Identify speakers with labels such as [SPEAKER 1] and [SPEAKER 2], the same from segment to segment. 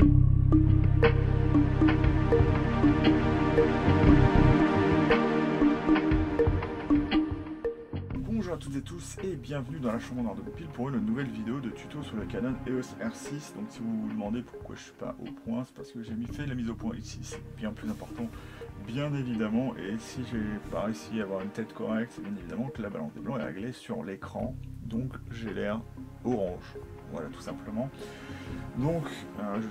[SPEAKER 1] Bonjour à toutes et tous et bienvenue dans la chambre noire de Goupil pour une nouvelle vidéo de tuto sur le Canon EOS R6. Donc si vous vous demandez pourquoi je suis pas au point, c'est parce que j'ai fait la mise au point ici, c'est bien plus important bien évidemment, et si j'ai pas réussi à avoir une tête correcte, c'est bien évidemment que la balance des blancs est réglée sur l'écran, donc j'ai l'air orange, voilà tout simplement. Donc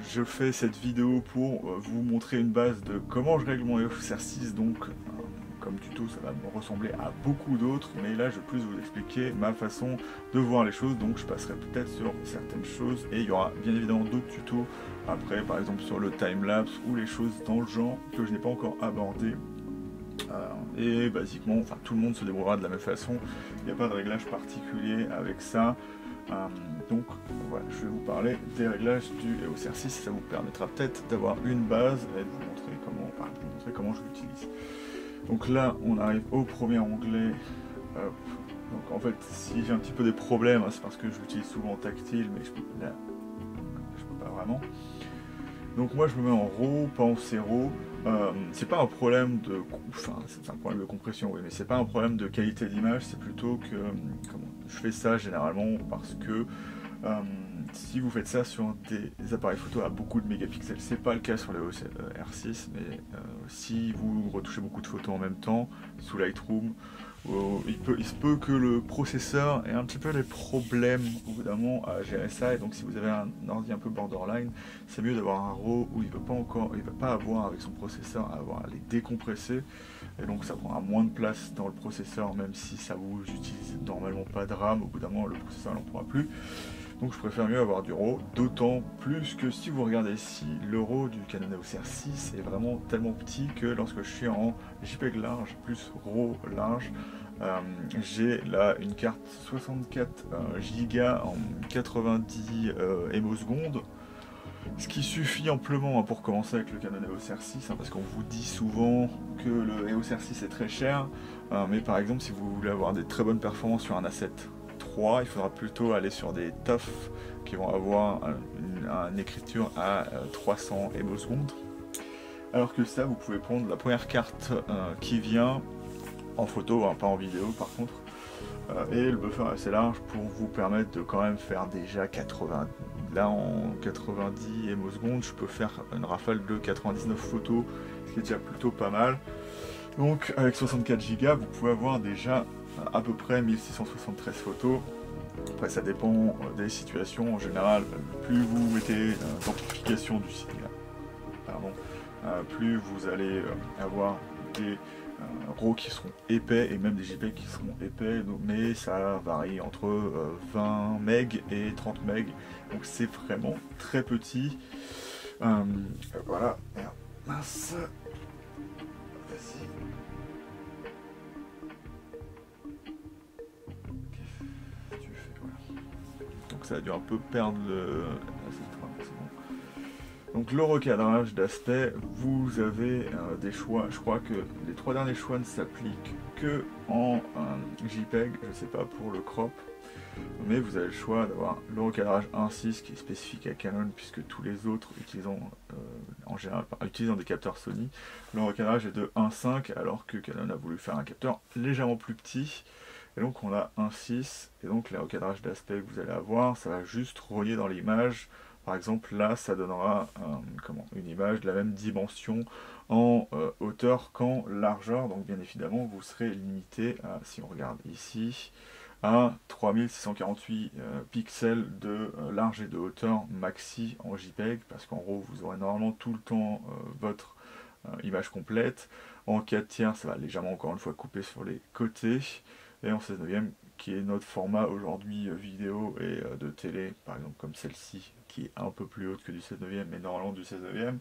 [SPEAKER 1] je fais cette vidéo pour vous montrer une base de comment je règle mon EOS R6, donc comme tuto ça va me ressembler à beaucoup d'autres, mais là je vais plus vous expliquer ma façon de voir les choses, donc je passerai peut-être sur certaines choses, et il y aura bien évidemment d'autres tutos après, par exemple sur le timelapse ou les choses dans le genre que je n'ai pas encore abordé. Et basiquement, enfin tout le monde se débrouillera de la même façon, il n'y a pas de réglage particulier avec ça. Donc voilà, je vais vous parler des réglages du EOS R6, ça vous permettra peut-être d'avoir une base et de vous montrer comment je l'utilise. Donc là, on arrive au premier onglet. Donc en fait, si j'ai un petit peu des problèmes, c'est parce que je l'utilise souvent en tactile, mais là, je peux pas vraiment. Donc moi, je me mets en RAW, pas en zéro. C'est pas un problème de, enfin, c'est un problème de compression, oui, mais c'est pas un problème de qualité d'image. C'est plutôt que, je fais ça généralement parce que si vous faites ça sur des appareils photo à beaucoup de mégapixels, c'est pas le cas sur les EOS R6, mais si vous retouchez beaucoup de photos en même temps sous Lightroom, il se peut que le processeur ait un petit peu des problèmes au bout d'un moment à gérer ça, et donc si vous avez un ordi un peu borderline, c'est mieux d'avoir un RAW où il ne va pas avoir avec son processeur à avoir à les décompresser, et donc ça prendra moins de place dans le processeur, même si ça vous utilise normalement pas de RAM, au bout d'un moment le processeur n'en pourra plus. Donc je préfère mieux avoir du RAW, d'autant plus que si vous regardez ici, le RAW du Canon EOS R6 est vraiment tellement petit que lorsque je suis en JPEG large plus RAW large, j'ai là une carte 64 Go en 90 émosecondes, ce qui suffit amplement pour commencer avec le Canon EOS R6, parce qu'on vous dit souvent que le EOS R6 est très cher, mais par exemple si vous voulez avoir des très bonnes performances sur un A7 III, il faudra plutôt aller sur des TUF qui vont avoir une écriture à 300 émosecondes. Alors que ça, vous pouvez prendre la première carte qui vient en photo, pas en vidéo par contre, et le buffer est assez large pour vous permettre de quand même faire déjà 80. Là en 90 émosecondes, je peux faire une rafale de 99 photos, ce qui est déjà plutôt pas mal. Donc avec 64 Go, vous pouvez avoir déjà à peu près 1673 photos. Après ça dépend des situations. En général, plus vous mettez d'amplification du signal, plus vous allez avoir des RAW qui seront épais et même des JPEG qui seront épais, mais ça varie entre 20 MB et 30 MB, donc c'est vraiment très petit. Voilà, merde, mince. Vas-y. Donc ça a dû un peu perdre le... Donc le recadrage d'aspect, vous avez des choix, je crois que les trois derniers choix ne s'appliquent que en JPEG, je ne sais pas pour le crop, mais vous avez le choix d'avoir le recadrage 1.6 qui est spécifique à Canon, puisque tous les autres en général utilisant des capteurs Sony, le recadrage est de 1.5 alors que Canon a voulu faire un capteur légèrement plus petit. Et donc on a 1.6, et donc les recadrages d'aspect que vous allez avoir, ça va juste relier dans l'image. Par exemple là ça donnera une image de la même dimension en hauteur qu'en largeur, donc bien évidemment vous serez limité à, si on regarde ici, à 3648 pixels de large et de hauteur maxi en JPEG, parce qu'en gros vous aurez normalement tout le temps votre image complète. En 4 tiers ça va légèrement encore une fois couper sur les côtés, et en 16/9 qui est notre format aujourd'hui vidéo et de télé, par exemple comme celle-ci qui est un peu plus haute que du 16/9 mais normalement du 16/9,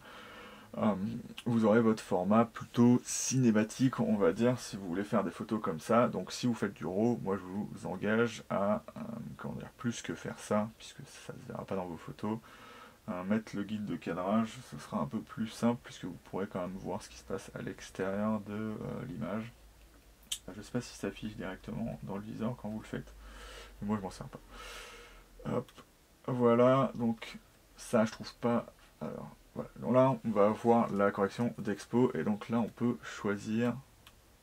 [SPEAKER 1] vous aurez votre format plutôt cinématique, on va dire, si vous voulez faire des photos comme ça. Donc si vous faites du RAW, moi je vous engage à plus que faire ça, puisque ça ne se verra pas dans vos photos. Mettre le guide de cadrage, ce sera un peu plus simple, puisque vous pourrez quand même voir ce qui se passe à l'extérieur de l'image. Je ne sais pas si ça s'affiche directement dans le viseur quand vous le faites, mais moi je m'en sers pas. Hop, voilà, donc ça je trouve pas Alors, voilà. Donc là, on va avoir la correction d'expo, et donc là, on peut choisir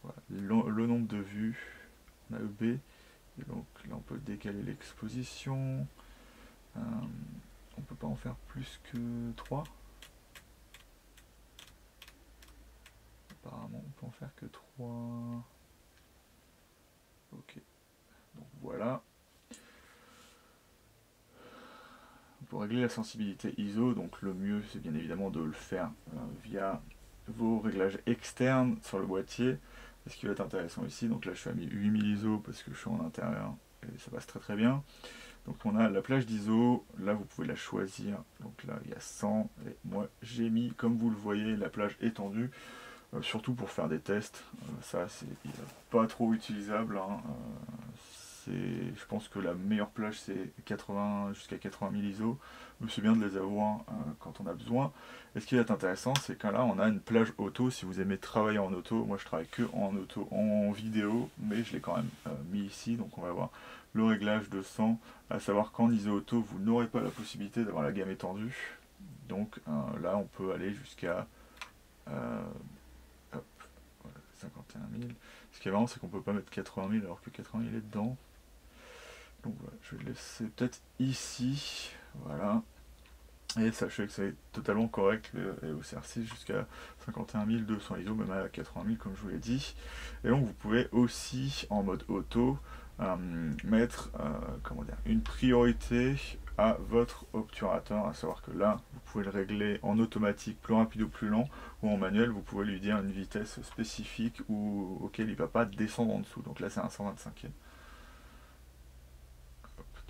[SPEAKER 1] voilà, le nombre de vues. On a EB, et donc là, on peut décaler l'exposition. On peut pas en faire plus que 3. Apparemment, on peut en faire que 3. Ok. Donc voilà. Pour régler la sensibilité ISO, donc le mieux c'est bien évidemment de le faire via vos réglages externes sur le boîtier. Et ce qui va être intéressant ici, donc là je suis à 8000 ISO parce que je suis en intérieur et ça passe très très bien. Donc on a la plage d'ISO, là vous pouvez la choisir, donc là il y a 100, et moi j'ai mis, comme vous le voyez, la plage étendue, surtout pour faire des tests. Ça c'est pas trop utilisable, hein. Je pense que la meilleure plage c'est 80 jusqu'à 80 000 ISO, mais c'est bien de les avoir quand on a besoin. Et ce qui va être intéressant, c'est que là on a une plage auto. Si vous aimez travailler en auto, moi je travaille que en auto, en vidéo, mais je l'ai quand même mis ici. Donc on va voir le réglage de 100, à savoir qu'en ISO auto vous n'aurez pas la possibilité d'avoir la gamme étendue. Donc là on peut aller jusqu'à 51 000. Ce qui est marrant, c'est qu'on peut pas mettre 80 000 alors que 80 000 est dedans. Donc voilà, je vais le laisser peut-être ici, voilà. Et sachez que c'est totalement correct, le EOS R6 jusqu'à 51 200 ISO, même à 80 000 comme je vous l'ai dit. Et donc vous pouvez aussi, en mode auto, mettre comment dire, une priorité à votre obturateur, à savoir que là, vous pouvez le régler en automatique, plus rapide ou plus lent, ou en manuel, vous pouvez lui dire une vitesse spécifique auquel il ne va pas descendre en dessous. Donc là, c'est un 125e.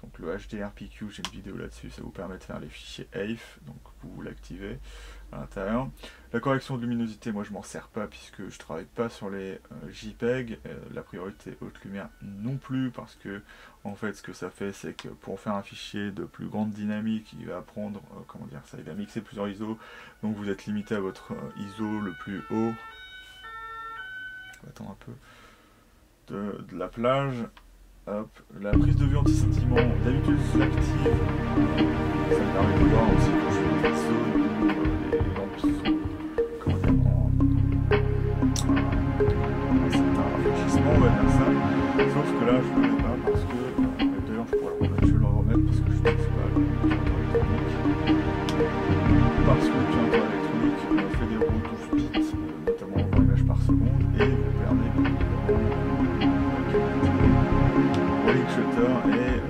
[SPEAKER 1] Donc le HDRPQ, j'ai une vidéo là-dessus, ça vous permet de faire les fichiers AIF, donc vous l'activez à l'intérieur. La correction de luminosité, moi je m'en sers pas puisque je travaille pas sur les JPEG, la priorité haute lumière non plus, parce que en fait ce que ça fait, c'est que pour faire un fichier de plus grande dynamique, il va prendre, comment dire ça, il va mixer plusieurs ISO, donc vous êtes limité à votre ISO le plus haut. On va attendre un peu de la plage. Hop, la prise de vue anti-scintillement, d'habitude je l'active, ça me permet de voir aussi quand je suis dans cette zone où les lampes sont, comment dire, en certain rafraîchissement, on va dire ça, sauf que là je ne le mets pas parce que, d'ailleurs je pourrais le remettre, je vais le remettre parce que je n'utilise pas l'obturateur électronique, parce que l'obturateur électronique fait des retouches bits, notamment 20 images par seconde, et vous perdez shutter et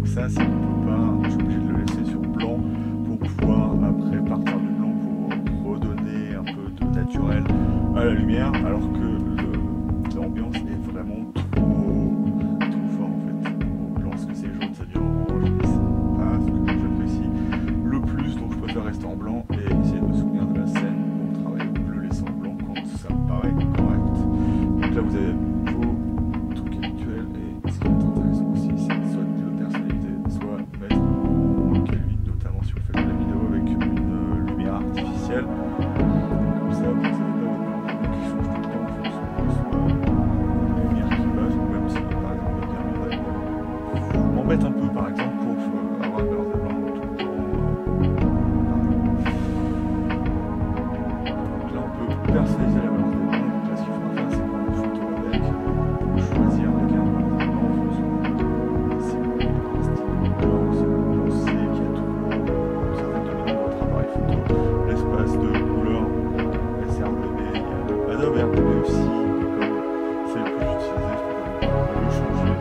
[SPEAKER 1] ça, c'est qu'on peut pas, je suis obligé de le laisser sur blanc pour pouvoir après partir du blanc pour redonner un peu de naturel à la lumière, alors que l'ambiance est vraiment trop fort en fait. Lorsque c'est jaune, ça devient orange, et c'est pas ce que j'apprécie le plus, donc je préfère rester en blanc et essayer de me souvenir de la scène pour travailler ou le laisser en blanc quand ça me paraît correct. Donc là vous avez vos trucs habituels, et ce qui est intéressant aussi, c'est soit de le personnaliser, soit mettre en Kelvin, notamment si vous faites de la vidéo avec une lumière artificielle. Comme ça, vous n'avez pas votre environnement qui change tout le temps en fonction de soit la lumière qui passe, ou même si par exemple la lumière m'embête un peu par exemple pour avoir une balance de blanc tout le temps. Donc là on peut personnaliser la balance des blancs, donc là ce qu'il faudra faire c'est prendre une photo avec, choisir la carte balance des blancs en fonction de si vous voulez un style blanc, si vous pensez qu'il y a toujours certaines dominantes de votre appareil photo, l'espace de couleur, sRGB, il y a le Adobe RGB aussi, et comme c'est le plus utilisé, je peux le changer.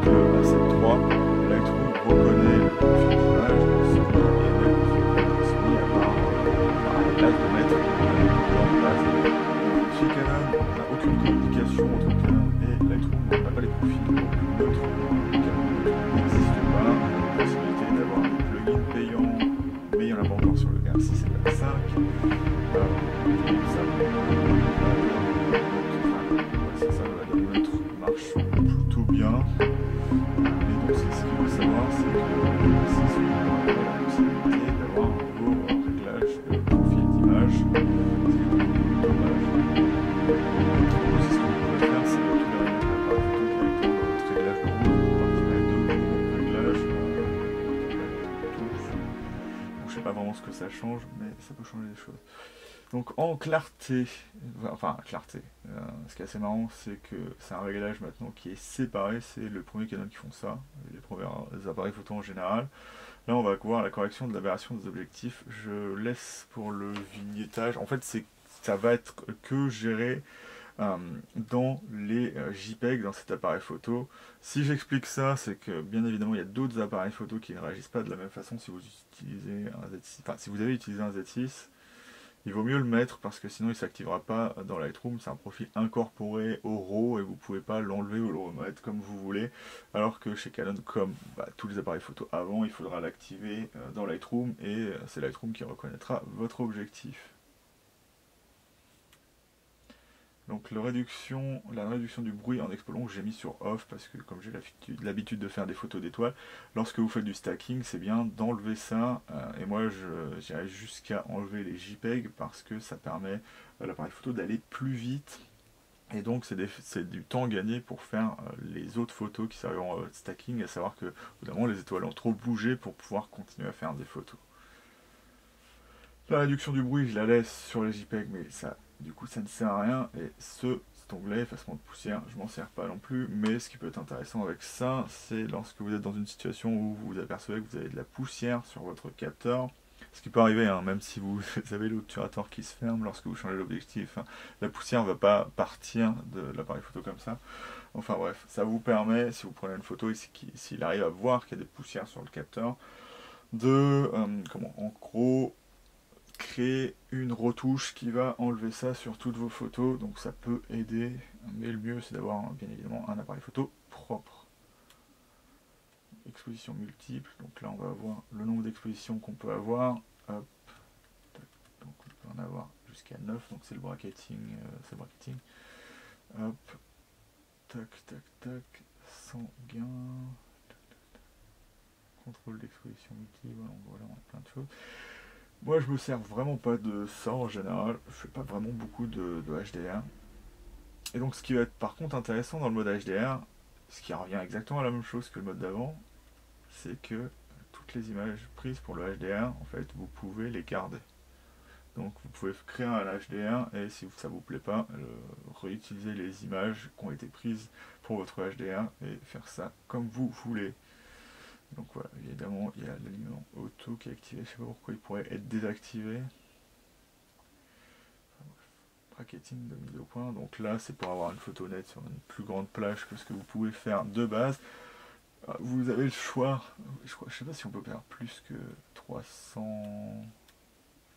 [SPEAKER 1] avec le A7 III, Lightroom reconnaît le profil d'image de Sony et le profil de Sony à part là de mettre dans le base. Chez Canon, on n'a aucune communication entre Canon et Lightroom, on n'a pas les profils neutres. Canon n'existe pas, la possibilité d'avoir des plugins payants, mais il n'y en a pas encore sur le R6 et le R5. Et ça, c'est ça, la donne neutre marche plutôt bien. Et donc, ce qu'il faut savoir, c'est que c'est la possibilité d'avoir un nouveau réglage de profil d'image. C'est dommage. Donc, ce que vous pouvez faire, c'est que tous les réglages de l'appareil photo directement dans votre réglage de roue. Vous partirez de nouveaux réglages. Donc, je sais pas vraiment ce que ça change, mais ça peut changer les choses. Donc en clarté, enfin clarté, ce qui est assez marrant, c'est que c'est un réglage maintenant qui est séparé, c'est le premier Canon qui font ça, les premiers appareils photo en général. Là on va voir la correction de l'aberration des objectifs, je laisse pour le vignettage, en fait ça va être que géré dans les JPEG dans cet appareil photo. Si j'explique ça, c'est que bien évidemment il y a d'autres appareils photo qui ne réagissent pas de la même façon si vous utilisez un Z6, enfin si vous avez utilisé un Z6. Il vaut mieux le mettre parce que sinon il ne s'activera pas dans Lightroom, c'est un profil incorporé au RAW et vous ne pouvez pas l'enlever ou le remettre comme vous voulez, alors que chez Canon, comme tous les appareils photo avant, il faudra l'activer dans Lightroom et c'est Lightroom qui reconnaîtra votre objectif. Donc la réduction du bruit en expo longue, j'ai mis sur off parce que comme j'ai l'habitude de faire des photos d'étoiles, lorsque vous faites du stacking, c'est bien d'enlever ça. Et moi, j'irai jusqu'à enlever les JPEG parce que ça permet à l'appareil photo d'aller plus vite. Et donc c'est du temps gagné pour faire les autres photos qui serviront à votre stacking, à savoir que évidemment les étoiles ont trop bougé pour pouvoir continuer à faire des photos. La réduction du bruit, je la laisse sur les JPEG, mais ça, du coup, ça ne sert à rien. Et cet onglet, effacement de poussière, je m'en sers pas non plus. Mais ce qui peut être intéressant avec ça, c'est lorsque vous êtes dans une situation où vous vous apercevez que vous avez de la poussière sur votre capteur. Ce qui peut arriver, hein, même si vous avez l'obturateur qui se ferme lorsque vous changez l'objectif, hein, la poussière ne va pas partir de l'appareil photo comme ça. Enfin bref, ça vous permet, si vous prenez une photo et s'il arrive à voir qu'il y a des poussières sur le capteur, de, en gros, créer une retouche qui va enlever ça sur toutes vos photos, donc ça peut aider, mais le mieux c'est d'avoir bien évidemment un appareil photo propre. Exposition multiple, donc là on va avoir le nombre d'expositions qu'on peut avoir, hop, donc on peut en avoir jusqu'à 9, donc c'est le bracketing, hop, tac, tac, tac, sans gain, contrôle d'exposition multiple, voilà, on a plein de choses. Moi je me sers vraiment pas de ça en général, je fais pas vraiment beaucoup de HDR. Et donc ce qui va être par contre intéressant dans le mode HDR, ce qui revient exactement à la même chose que le mode d'avant, c'est que toutes les images prises pour le HDR, en fait, vous pouvez les garder. Donc vous pouvez créer un HDR et si ça vous plaît pas, réutiliser les images qui ont été prises pour votre HDR et faire ça comme vous voulez. Donc voilà, évidemment, il y a l'alignement auto qui est activé. Je sais pas pourquoi il pourrait être désactivé. Enfin, bref. Bracketing de mise au point. Donc là, c'est pour avoir une photo nette sur une plus grande plage que ce que vous pouvez faire de base. Vous avez le choix. Je sais pas si on peut faire plus que 300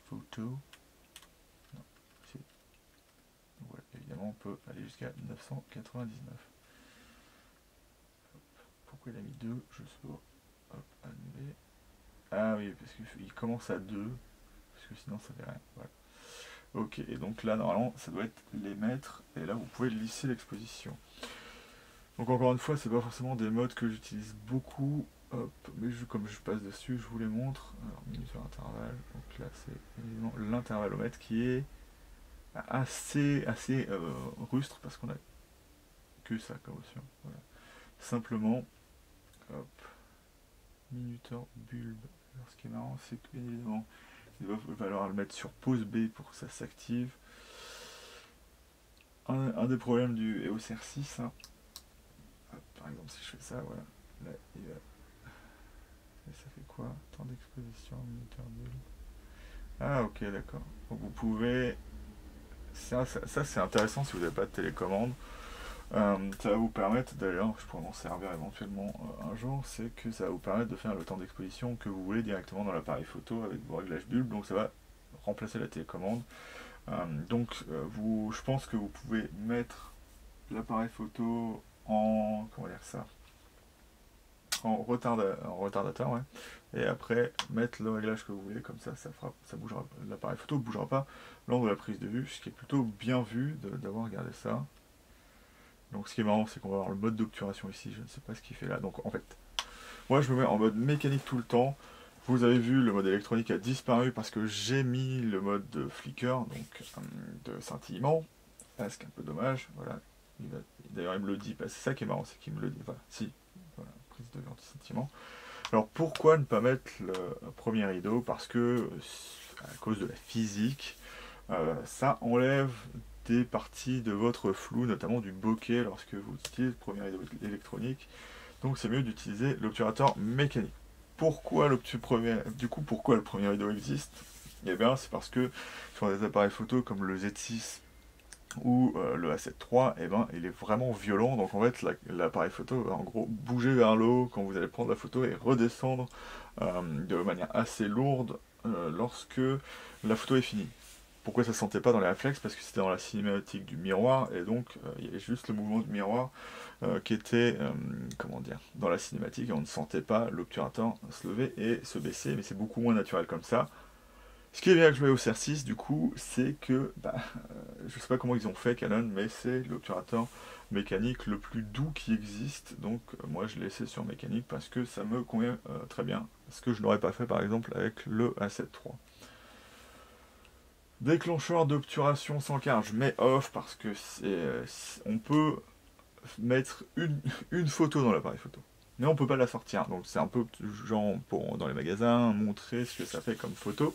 [SPEAKER 1] photos. Non, si. Donc voilà, évidemment, on peut aller jusqu'à 999. Pourquoi il a mis 2? Je sais pas. Hop, annuler. Ah oui, parce qu'il commence à 2, parce que sinon ça fait rien. Voilà. Ok, et donc là, normalement, ça doit être les mètres, et là, vous pouvez lisser l'exposition. Donc encore une fois, c'est pas forcément des modes que j'utilise beaucoup, hop, mais comme je passe dessus, je vous les montre. Alors, minute sur intervalle, donc là, c'est évidemment l'intervallomètre qui est assez rustre, parce qu'on a que ça comme option. Voilà. Simplement, hop, minuteur bulbe. Alors, ce qui est marrant, c'est que bien évidemment, il va falloir le mettre sur pause B pour que ça s'active. Un des problèmes du EOS R6, hein. Hop, par exemple, si je fais ça, voilà, là, il va... Et ça fait quoi? Temps d'exposition, minuteur bulbe. Ah, ok, d'accord. Donc vous pouvez... Ça c'est intéressant si vous n'avez pas de télécommande. Ça va vous permettre, d'ailleurs, je pourrais m'en servir éventuellement un jour, c'est que ça va vous permettre de faire le temps d'exposition que vous voulez directement dans l'appareil photo avec vos réglages bulbes, donc ça va remplacer la télécommande. Je pense que vous pouvez mettre l'appareil photo en, comment dire ça, en retardateur, ouais. Et après mettre le réglage que vous voulez, comme ça bougera, l'appareil photo ne bougera pas lors de la prise de vue, ce qui est plutôt bien vu d'avoir regardé ça. Donc ce qui est marrant, c'est qu'on va avoir le mode d'obturation ici, je ne sais pas ce qu'il fait là. Donc en fait, moi je me mets en mode mécanique tout le temps. Vous avez vu, le mode électronique a disparu parce que j'ai mis le mode de flicker, donc de scintillement. Ah, ce qui est un peu dommage, voilà. D'ailleurs il me le dit, c'est ça qui est marrant, c'est qu'il me le dit, voilà, si, voilà, prise de anti-scintillement. Alors pourquoi ne pas mettre le premier rideau? Parce que, à cause de la physique, ça enlève des parties de votre flou, notamment du bokeh lorsque vous utilisez le premier rideau électronique. Donc c'est mieux d'utiliser l'obturateur mécanique. Pourquoi pourquoi le premier rideau existe? Eh bien c'est parce que sur des appareils photo comme le Z6 ou le A7 III, eh ben, il est vraiment violent, donc en fait l'appareil photo va en gros bouger vers le haut quand vous allez prendre la photo et redescendre de manière assez lourde lorsque la photo est finie. Pourquoi ça ne se sentait pas dans les réflexes? Parce que c'était dans la cinématique du miroir, et donc il y avait juste le mouvement du miroir qui était, comment dire, dans la cinématique, et on ne sentait pas l'obturateur se lever et se baisser, mais c'est beaucoup moins naturel comme ça. Ce qui est bien avec le EOS R6, du coup, c'est que, je sais pas comment ils ont fait Canon, mais c'est l'obturateur mécanique le plus doux qui existe, donc moi je l'ai laissé sur mécanique parce que ça me convient très bien, ce que je n'aurais pas fait par exemple avec le A7 III. Déclencheur d'obturation sans quart, je mets off parce que on peut mettre une photo dans l'appareil photo, mais on peut pas la sortir, donc c'est un peu genre pour dans les magasins montrer ce que ça fait comme photo.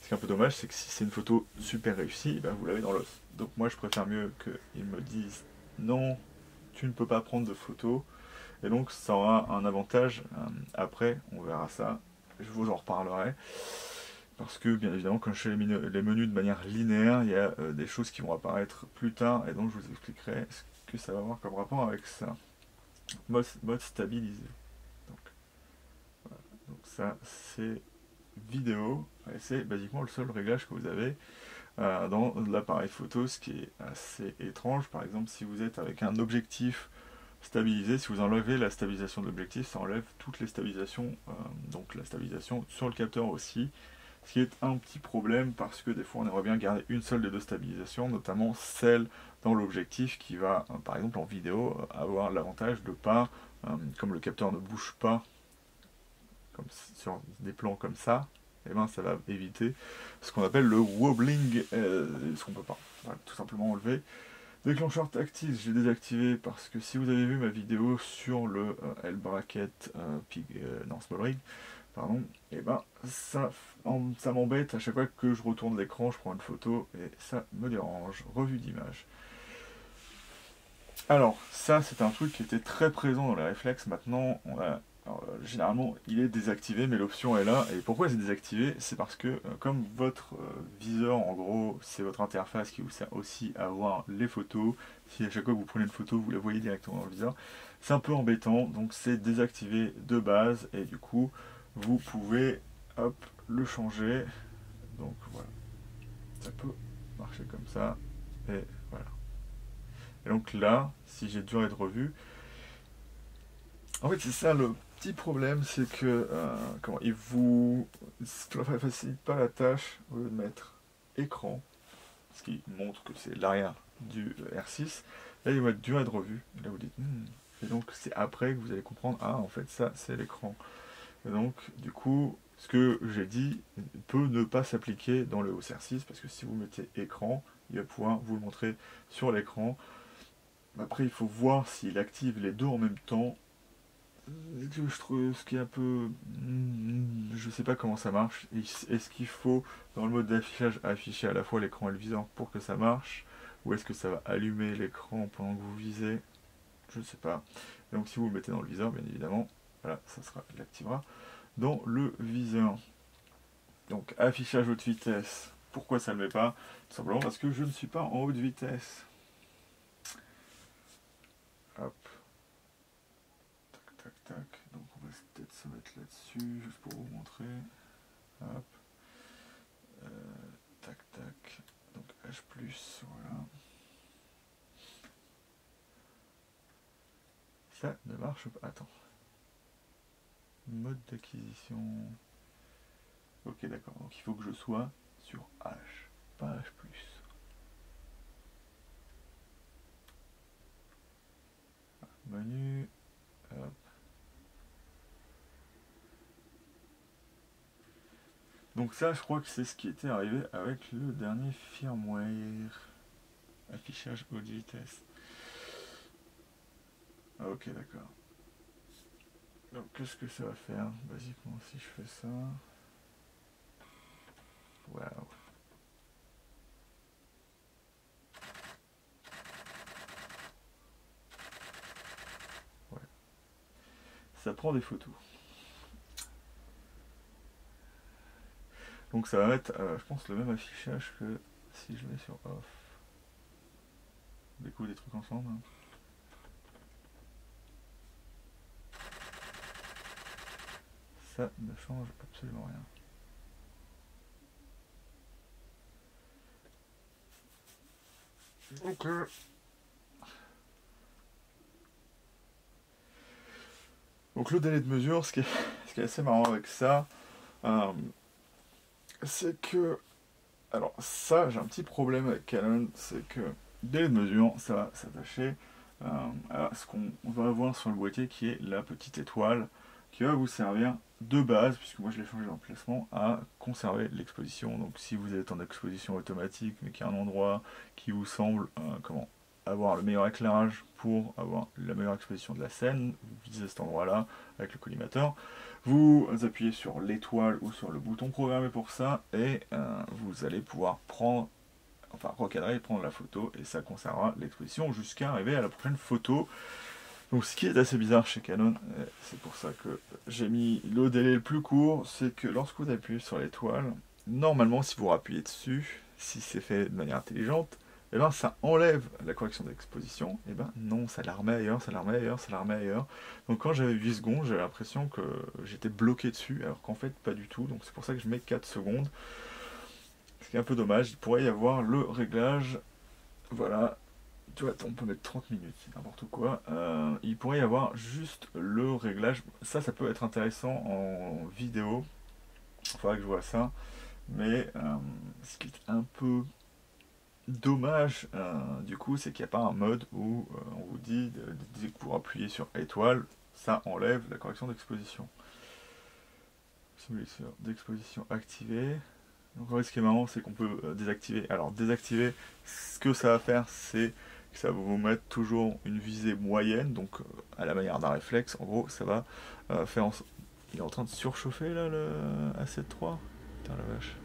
[SPEAKER 1] Ce qui est un peu dommage, c'est que si c'est une photo super réussie, ben vous l'avez dans l'os. Donc moi je préfère mieux qu'ils me disent non, tu ne peux pas prendre de photos, et donc ça aura un avantage. Après on verra ça, je vous en reparlerai. Parce que, bien évidemment, quand je fais les menus de manière linéaire, il y a des choses qui vont apparaître plus tard, et donc je vous expliquerai ce que ça va avoir comme rapport avec ça. Mode stabilisé. Donc, voilà. Donc ça, c'est vidéo, et c'est basiquement le seul réglage que vous avez dans l'appareil photo, ce qui est assez étrange. Par exemple, si vous êtes avec un objectif stabilisé, si vous enlevez la stabilisation de l'objectif, ça enlève toutes les stabilisations, donc la stabilisation sur le capteur aussi. Ce qui est un petit problème parce que des fois on aimerait bien garder une seule des deux stabilisations, notamment celle dans l'objectif qui va, par exemple en vidéo, avoir l'avantage de pas, comme le capteur ne bouge pas comme sur des plans comme ça, et ben ça va éviter ce qu'on appelle le wobbling, ce qu'on peut pas tout simplement enlever. Déclencheur tactile, j'ai désactivé parce que si vous avez vu ma vidéo sur le L-bracket Small Rig, pardon, et ben ça m'embête à chaque fois que je retourne l'écran, je prends une photo et ça me dérange. Revue d'image. Alors ça c'est un truc qui était très présent dans les réflexes, maintenant on a généralement il est désactivé, mais l'option est là. Et pourquoi c'est désactivé? C'est parce que comme votre viseur en gros c'est votre interface qui vous sert aussi à voir les photos, si à chaque fois que vous prenez une photo vous la voyez directement dans le viseur, c'est un peu embêtant, donc c'est désactivé de base, et du coup vous pouvez hop le changer. Donc voilà, ça peut marcher comme ça, et voilà. Et donc là, si j'ai durée de revue, en fait c'est ça le petit problème, c'est que il vous facilite pas la tâche au lieu de mettre écran, ce qui montre que c'est l'arrière du R6. Là il va être durée de revue, et là vous dites et donc c'est après que vous allez comprendre, ah en fait ça c'est l'écran. Et donc du coup ce que j'ai dit peut ne pas s'appliquer dans le EOS R6, parce que si vous mettez écran, il va pouvoir vous le montrer sur l'écran. Après il faut voir s'il active les deux en même temps. Je trouve ce qui est un peu... Je sais pas comment ça marche. Est-ce qu'il faut, dans le mode d'affichage, afficher à la fois l'écran et le viseur pour que ça marche? Ou est-ce que ça va allumer l'écran pendant que vous visez? Je ne sais pas. Et donc si vous le mettez dans le viseur, bien évidemment, voilà, il activera dans le viseur. Donc affichage haute vitesse. Pourquoi ça ne le met pas? Tout simplement parce que je ne suis pas en haute vitesse. tac. Donc on va peut-être se mettre là-dessus, juste pour vous montrer. Hop. Tac, tac. Donc H+, voilà. Ça ne marche pas. Attends. Mode d'acquisition. Ok, d'accord. Donc il faut que je sois sur H, pas H+. Menu. Hop. Donc ça, je crois que c'est ce qui était arrivé avec le dernier firmware. Affichage audit test. Ah, ok, d'accord. Donc qu'est-ce que ça va faire? Basiquement, si je fais ça... Waouh. Ouais. Ça prend des photos. Donc ça va mettre, je pense, le même affichage que si je mets sur off. On découvre des trucs ensemble. Ça ne change absolument rien. Ok. Donc le délai de mesure, ce qui est assez marrant avec ça, c'est que... Alors ça, j'ai un petit problème avec Canon, c'est que délai de mesure, ça va s'attacher à ce qu'on va avoir sur le boîtier, qui est la petite étoile, qui va vous servir de base, puisque moi je l'ai changé d'emplacement, à conserver l'exposition. Donc si vous êtes en exposition automatique, mais qu'il y a un endroit qui vous semble avoir le meilleur éclairage pour avoir la meilleure exposition de la scène, vous visez cet endroit-là avec le collimateur, vous appuyez sur l'étoile ou sur le bouton programmé pour ça, et vous allez pouvoir recadrer et prendre la photo, et ça conservera l'exposition jusqu'à arriver à la prochaine photo. Donc ce qui est assez bizarre chez Canon, c'est pour ça que j'ai mis le délai le plus court, c'est que lorsque vous appuyez sur l'étoile, normalement si vous appuyez dessus, si c'est fait de manière intelligente, et ben ça enlève la correction d'exposition, et ben non, ça la remet ailleurs, ça la remet ailleurs, ça la remet ailleurs. Donc quand j'avais 8 secondes, j'avais l'impression que j'étais bloqué dessus, alors qu'en fait pas du tout, donc c'est pour ça que je mets 4 secondes. Ce qui est un peu dommage, il pourrait y avoir le réglage, voilà. Tu vois, on peut mettre 30 minutes, c'est n'importe quoi. Il pourrait y avoir juste le réglage. Ça peut être intéressant en vidéo. Il faudrait que je vois ça. Mais ce qui est un peu dommage, du coup, c'est qu'il n'y a pas un mode où on vous dit, dès que vous appuyez sur étoile, ça enlève la correction d'exposition. Simulation d'exposition activée. Donc en fait, ce qui est marrant, c'est qu'on peut désactiver. Alors, désactiver, ce que ça va faire, c'est ça va vous mettre toujours une visée moyenne, donc à la manière d'un réflexe. En gros, ça va faire Il est en train de surchauffer là le A7 III. Putain la vache.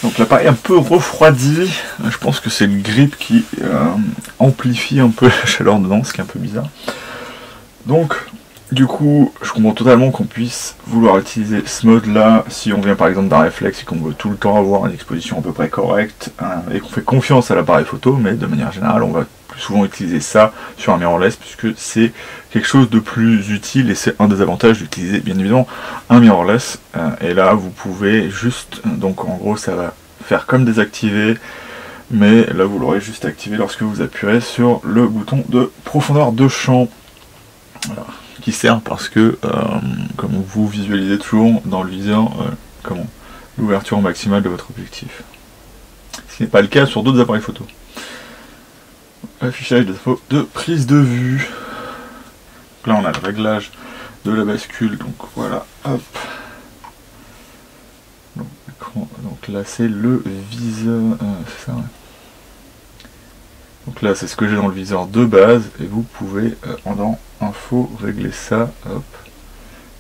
[SPEAKER 1] Donc l'appareil un peu refroidi. Je pense que c'est le grip qui amplifie un peu la chaleur dedans, ce qui est un peu bizarre. Donc du coup, je comprends totalement qu'on puisse vouloir utiliser ce mode-là si on vient par exemple d'un réflexe et qu'on veut tout le temps avoir une exposition à peu près correcte et qu'on fait confiance à l'appareil photo, mais de manière générale, on va plus souvent utiliser ça sur un mirrorless puisque c'est quelque chose de plus utile et c'est un des avantages d'utiliser bien évidemment un mirrorless. Et là, vous pouvez juste, donc en gros, ça va faire comme désactiver, mais là, vous l'aurez juste activé lorsque vous appuierez sur le bouton de profondeur de champ. Voilà. Qui sert parce que, comme vous visualisez toujours dans le viseur, l'ouverture maximale de votre objectif. Ce qui n'est pas le cas sur d'autres appareils photo. Affichage de prise de vue. Donc là on a le réglage de la bascule, donc voilà, hop. Donc là c'est le viseur, c'est ça, ouais. Donc là c'est ce que j'ai dans le viseur de base et vous pouvez dans info régler ça, hop.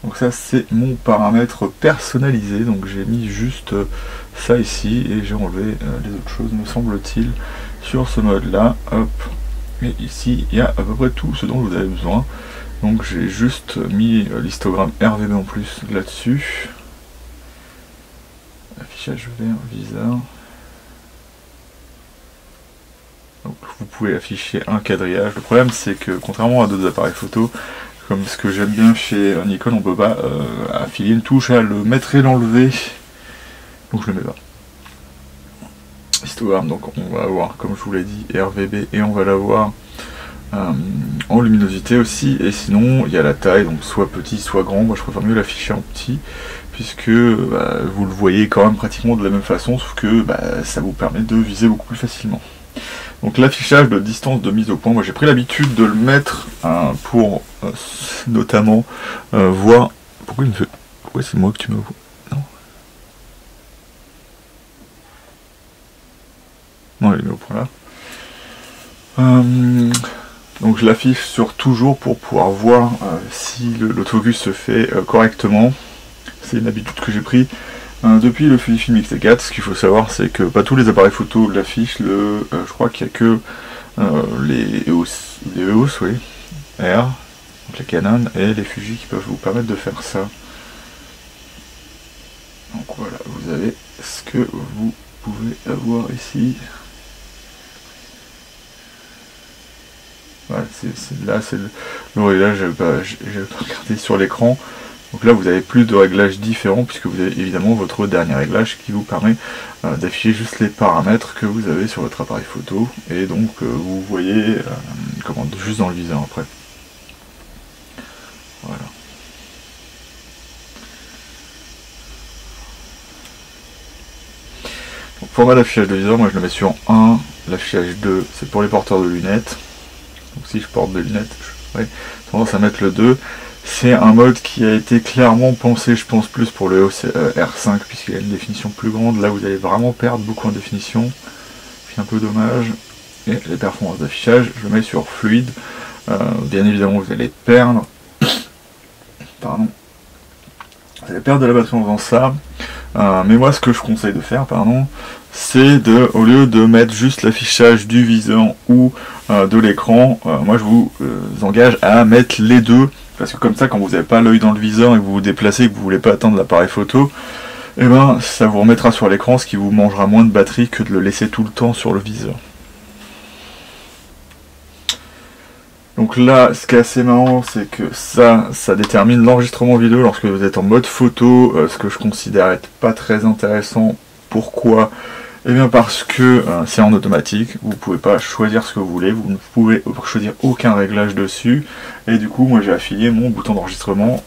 [SPEAKER 1] Donc ça c'est mon paramètre personnalisé, donc j'ai mis juste ça ici et j'ai enlevé les autres choses me semble-t-il sur ce mode là, hop. Et ici il y a à peu près tout ce dont vous avez besoin, donc j'ai juste mis l'histogramme RVB en plus là-dessus. Affichage vert, viseur. Donc, vous pouvez afficher un quadrillage. Le problème c'est que contrairement à d'autres appareils photo, comme ce que j'aime bien chez Nikon, on peut pas affiler une touche à le mettre et l'enlever, donc je le mets pas. Histogram, donc on va avoir, comme je vous l'ai dit, RVB, et on va l'avoir en luminosité aussi, et sinon il y a la taille, donc soit petit soit grand. Moi je préfère mieux l'afficher en petit, puisque vous le voyez quand même pratiquement de la même façon, sauf que ça vous permet de viser beaucoup plus facilement. Donc l'affichage de distance de mise au point, moi j'ai pris l'habitude de le mettre pour notamment voir... Pourquoi c'est moi que tu me vois? Non, il est mis au point là. Donc je l'affiche sur toujours pour pouvoir voir si l'autofocus se fait correctement. C'est une habitude que j'ai pris depuis le Fujifilm X-T4. Ce qu'il faut savoir, c'est que pas tous les appareils photo l'affichent. Je crois qu'il n'y a que les EOS, oui, R, donc les Canon et les Fuji qui peuvent vous permettre de faire ça. Donc voilà, vous avez ce que vous pouvez avoir ici. Voilà, là c'est le réglage, j'ai regardé sur l'écran. Donc là vous avez plus de réglages différents, puisque vous avez évidemment votre dernier réglage qui vous permet d'afficher juste les paramètres que vous avez sur votre appareil photo, et donc vous voyez juste dans le viseur après. Voilà. Donc, format d'affichage de viseur, moi je le mets sur 1, l'affichage 2 c'est pour les porteurs de lunettes. Donc si je porte des lunettes, j'aurais tendance à mettre le 2. C'est un mode qui a été clairement pensé, je pense, plus pour le EOS R5, puisqu'il a une définition plus grande. Là, vous allez vraiment perdre beaucoup en définition. C'est un peu dommage. Et les performances d'affichage, je le mets sur fluide. Bien évidemment, vous allez perdre... Pardon. Vous allez perdre de la batterie en faisant ça. Mais moi, ce que je conseille de faire, c'est au lieu de mettre juste l'affichage du viseur ou de l'écran, moi je vous engage à mettre les deux, parce que comme ça, quand vous n'avez pas l'œil dans le viseur et que vous vous déplacez et que vous ne voulez pas attendre l'appareil photo, et ça vous remettra sur l'écran, ce qui vous mangera moins de batterie que de le laisser tout le temps sur le viseur. Donc là, ce qui est assez marrant, c'est que ça détermine l'enregistrement vidéo lorsque vous êtes en mode photo, ce que je considère être pas très intéressant. Pourquoi? Eh bien parce que c'est en automatique, vous ne pouvez pas choisir ce que vous voulez, vous ne pouvez choisir aucun réglage dessus, et du coup moi j'ai affilié mon bouton d'enregistrement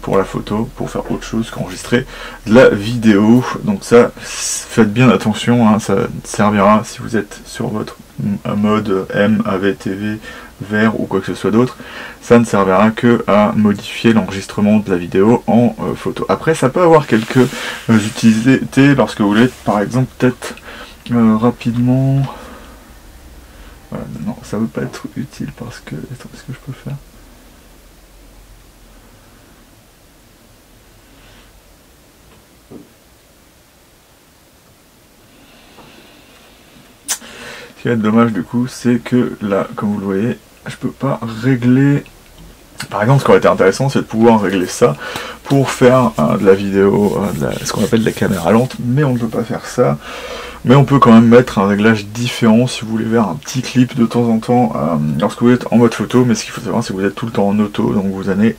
[SPEAKER 1] pour la photo, pour faire autre chose qu'enregistrer de la vidéo. Donc ça, faites bien attention, ça servira si vous êtes sur votre mode M, AVTV, vert ou quoi que ce soit d'autre, ça ne servira que à modifier l'enregistrement de la vidéo en photo. Après, ça peut avoir quelques utilités lorsque vous voulez, par exemple, peut-être rapidement... Voilà, non, ça ne veut pas être utile parce que... Attends, qu'est-ce que je peux faire? Ce qui va être dommage du coup, c'est que là, comme vous le voyez, je peux pas régler... Par exemple, ce qui aurait été intéressant, c'est de pouvoir régler ça pour faire de la vidéo, ce qu'on appelle de la caméra lente, mais on ne peut pas faire ça. Mais on peut quand même mettre un réglage différent si vous voulez faire un petit clip de temps en temps lorsque vous êtes en mode photo. Mais ce qu'il faut savoir, c'est que vous êtes tout le temps en auto, donc vous allez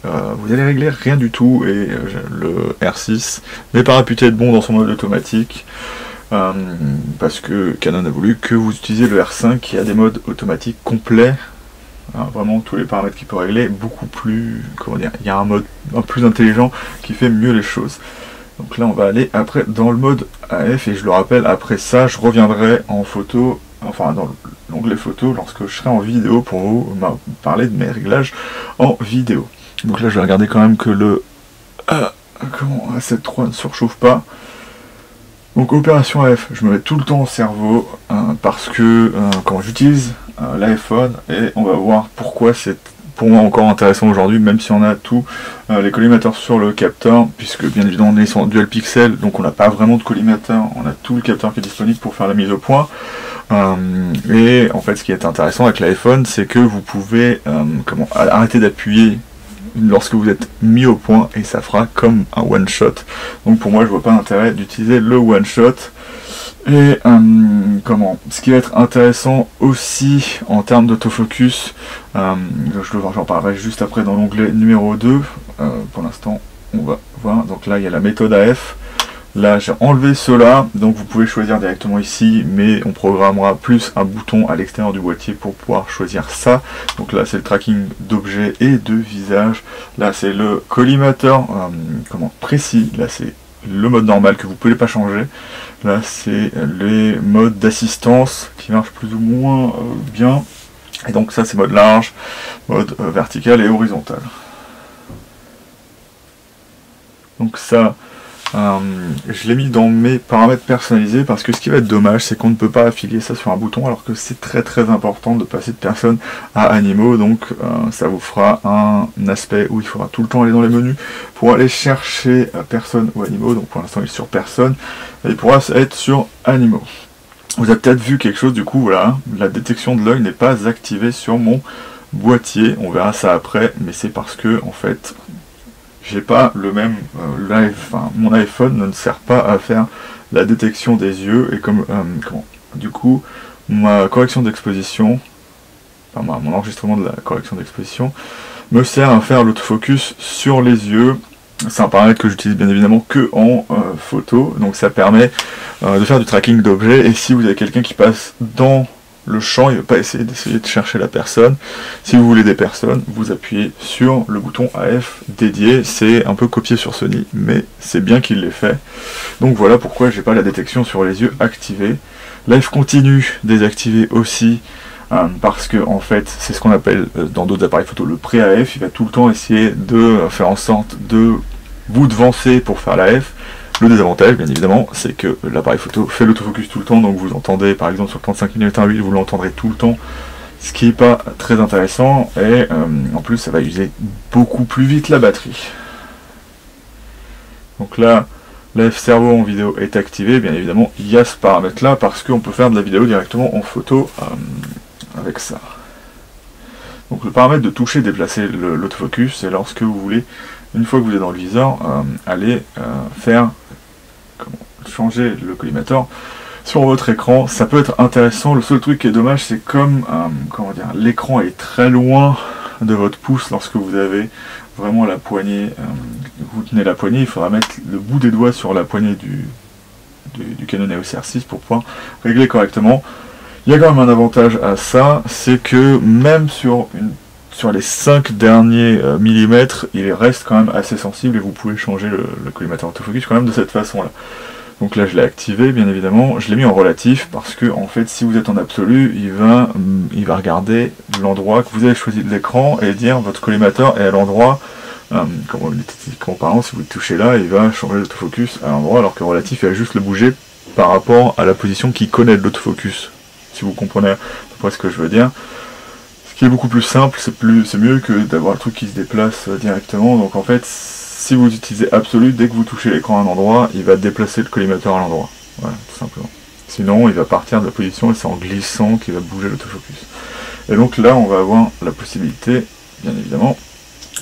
[SPEAKER 1] régler rien du tout. Et le R6 n'est pas réputé être bon dans son mode automatique. Parce que Canon a voulu que vous utilisiez le R5 qui a des modes automatiques complets, vraiment tous les paramètres qu'il peut régler, beaucoup plus, comment dire, il y a un mode plus intelligent qui fait mieux les choses. Donc là on va aller après dans le mode AF, et je le rappelle, après ça je reviendrai en photo, enfin dans l'onglet photo lorsque je serai en vidéo pour vous parler de mes réglages en vidéo. Donc là je vais regarder quand même que le A7 III ne surchauffe pas. Donc opération AF, je me mets tout le temps au cerveau parce que quand j'utilise l'iPhone, et on va voir pourquoi c'est pour moi encore intéressant aujourd'hui, même si on a tous les collimateurs sur le capteur, puisque bien évidemment on est sur dual pixel, donc on n'a pas vraiment de collimateur, on a tout le capteur qui est disponible pour faire la mise au point. Et en fait ce qui est intéressant avec l'iPhone, c'est que vous pouvez arrêter d'appuyer lorsque vous êtes mis au point, et ça fera comme un one shot. Donc pour moi je vois pas l'intérêt d'utiliser le one shot. Et ce qui va être intéressant aussi en termes d'autofocus, j'en parlerai juste après dans l'onglet numéro 2. Pour l'instant, on va voir. Donc là, il y a la méthode AF. Là, j'ai enlevé cela, donc vous pouvez choisir directement ici, mais on programmera plus un bouton à l'extérieur du boîtier pour pouvoir choisir ça. Donc là, c'est le tracking d'objets et de visage. Là, c'est le collimateur précis. Là, c'est le mode normal que vous ne pouvez pas changer. Là, c'est les modes d'assistance qui marchent plus ou moins bien. Et donc ça, c'est mode large, mode vertical et horizontal. Donc ça... je l'ai mis dans mes paramètres personnalisés parce que ce qui va être dommage, c'est qu'on ne peut pas affilier ça sur un bouton, alors que c'est très important de passer de personne à animaux. Donc ça vous fera un aspect où il faudra tout le temps aller dans les menus pour aller chercher personne ou animaux. Donc pour l'instant il est sur personne et il pourra être sur animaux. Vous avez peut-être vu quelque chose, du coup voilà, la détection de l'œil n'est pas activée sur mon boîtier. On verra ça après, mais c'est parce que en fait j'ai pas le même mon iPhone ne sert pas à faire la détection des yeux, et du coup ma correction d'exposition, mon enregistrement de la correction d'exposition me sert à faire l'autofocus sur les yeux. C'est un paramètre que j'utilise bien évidemment que en photo, donc ça permet de faire du tracking d'objets. Et si vous avez quelqu'un qui passe dans le champ, il ne va pas essayer de chercher la personne. Si vous voulez des personnes, vous appuyez sur le bouton AF dédié. C'est un peu copié sur Sony, mais c'est bien qu'il l'ait fait. Donc voilà pourquoi j'ai pas la détection sur les yeux activée. L'AF continue désactivé aussi, parce que en fait c'est ce qu'on appelle dans d'autres appareils photo le pré-AF. Il va tout le temps essayer de faire en sorte de vous devancer pour faire l'AF. Le désavantage, bien évidemment, c'est que l'appareil photo fait l'autofocus tout le temps, donc vous entendez, par exemple sur 35 mm 1.8, vous l'entendrez tout le temps, ce qui n'est pas très intéressant, et en plus ça va user beaucoup plus vite la batterie. Donc là, l'AF cerveau en vidéo est activé, bien évidemment, il y a ce paramètre-là, parce qu'on peut faire de la vidéo directement en photo avec ça. Donc le paramètre de toucher, déplacer l'autofocus, c'est lorsque vous voulez, une fois que vous êtes dans le viseur, aller faire changer le collimateur sur votre écran. Ça peut être intéressant. Le seul truc qui est dommage, c'est comme l'écran est très loin de votre pouce lorsque vous avez vraiment la poignée, vous tenez la poignée, il faudra mettre le bout des doigts sur la poignée du Canon EOS R6 pour pouvoir régler correctement. Il y a quand même un avantage à ça, c'est que même sur les 5 derniers millimètres, il reste quand même assez sensible et vous pouvez changer le collimateur autofocus quand même de cette façon-là. Donc là je l'ai activé bien évidemment, je l'ai mis en relatif parce que en fait si vous êtes en absolu, il va regarder l'endroit que vous avez choisi de l'écran et dire votre collimateur est à l'endroit, comme parlant, si vous le touchez là, il va changer l'autofocus à l'endroit, alors que relatif il va juste le bouger par rapport à la position qu'il connaît de l'autofocus. Si vous comprenez à peu près ce que je veux dire. Ce qui est beaucoup plus simple, c'est mieux que d'avoir le truc qui se déplace directement. Donc en fait, si vous utilisez absolu, dès que vous touchez l'écran à un endroit, il va déplacer le collimateur à l'endroit. Voilà, tout simplement. Sinon, il va partir de la position et c'est en glissant qu'il va bouger l'autofocus. Et donc là, on va avoir la possibilité, bien évidemment,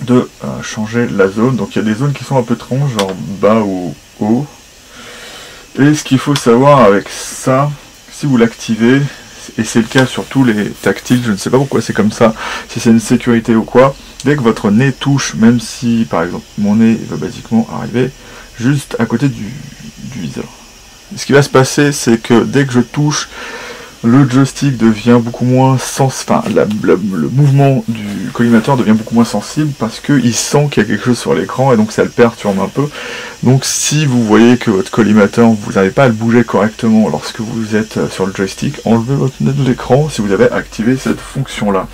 [SPEAKER 1] de changer la zone. Donc il y a des zones qui sont un peu étranges, genre bas ou haut. Et ce qu'il faut savoir avec ça, si vous l'activez, et c'est le cas sur tous les tactiles, je ne sais pas pourquoi c'est comme ça, si c'est une sécurité ou quoi, dès que votre nez touche, même si par exemple mon nez va basiquement arriver juste à côté du viseur. Ce qui va se passer, c'est que dès que je touche, le joystick devient beaucoup moins le mouvement du collimateur devient beaucoup moins sensible parce qu'il sent qu'il y a quelque chose sur l'écran et donc ça le perturbe un peu. Donc si vous voyez que votre collimateur, vous n'arrivez pas à le bouger correctement lorsque vous êtes sur le joystick, enlevez votre nez de l'écran si vous avez activé cette fonction-là.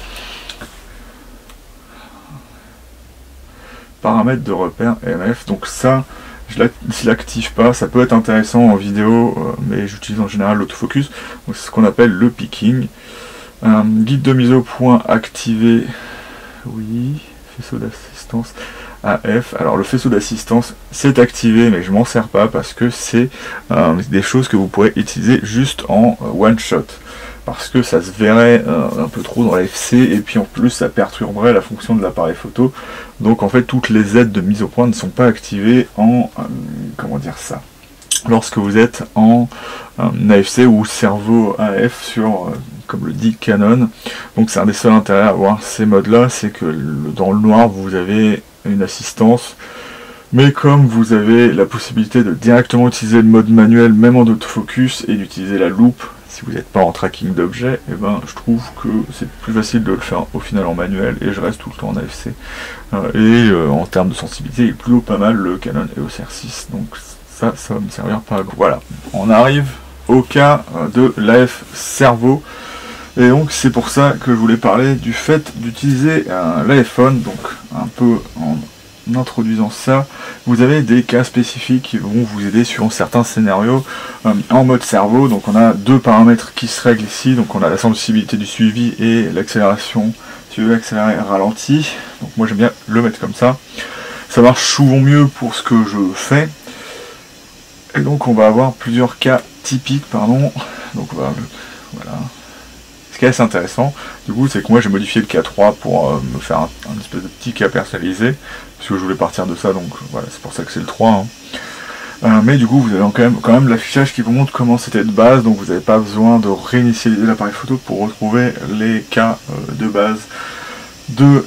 [SPEAKER 1] Paramètres de repère EMF, donc ça, je ne l'active pas, ça peut être intéressant en vidéo, mais j'utilise en général l'autofocus, donc c'est ce qu'on appelle le picking. Guide de mise au point activé, oui, faisceau d'assistance AF. Alors le faisceau d'assistance c'est activé, mais je m'en sers pas parce que c'est des choses que vous pourrez utiliser juste en one shot. Parce que ça se verrait un peu trop dans la FC, et puis en plus ça perturberait la fonction de l'appareil photo. Donc en fait toutes les aides de mise au point ne sont pas activées en lorsque vous êtes en AFC ou cerveau AF sur, comme le dit Canon. Donc c'est un des seuls intérêts à avoir ces modes là, c'est que dans le noir vous avez une assistance, mais comme vous avez la possibilité de directement utiliser le mode manuel même en autofocus et d'utiliser la loupe si vous n'êtes pas en tracking d'objet, et ben je trouve que c'est plus facile de le faire au final en manuel et je reste tout le temps en AFC. En termes de sensibilité, il est plutôt pas mal le Canon EOS R6, donc ça va me servir pas à grand. Voilà, on arrive au cas de l'AF cerveau, et donc c'est pour ça que je voulais parler du fait d'utiliser l'iPhone, donc un peu en introduisant ça, vous avez des cas spécifiques qui vont vous aider sur certains scénarios en mode cerveau. Donc on a deux paramètres qui se règlent ici, donc on a la sensibilité du suivi et l'accélération, si vous voulez accélérer ralenti. Donc moi j'aime bien le mettre comme ça marche souvent mieux pour ce que je fais, et donc on va avoir plusieurs cas typiques, pardon. Donc voilà. Ce qui est assez intéressant du coup, c'est que moi j'ai modifié le K3 pour me faire un espèce de petit cas personnalisé, puisque je voulais partir de ça, donc voilà, c'est pour ça que c'est le 3. Mais du coup, vous avez quand même l'affichage qui vous montre comment c'était de base, donc vous n'avez pas besoin de réinitialiser l'appareil photo pour retrouver les cas de base du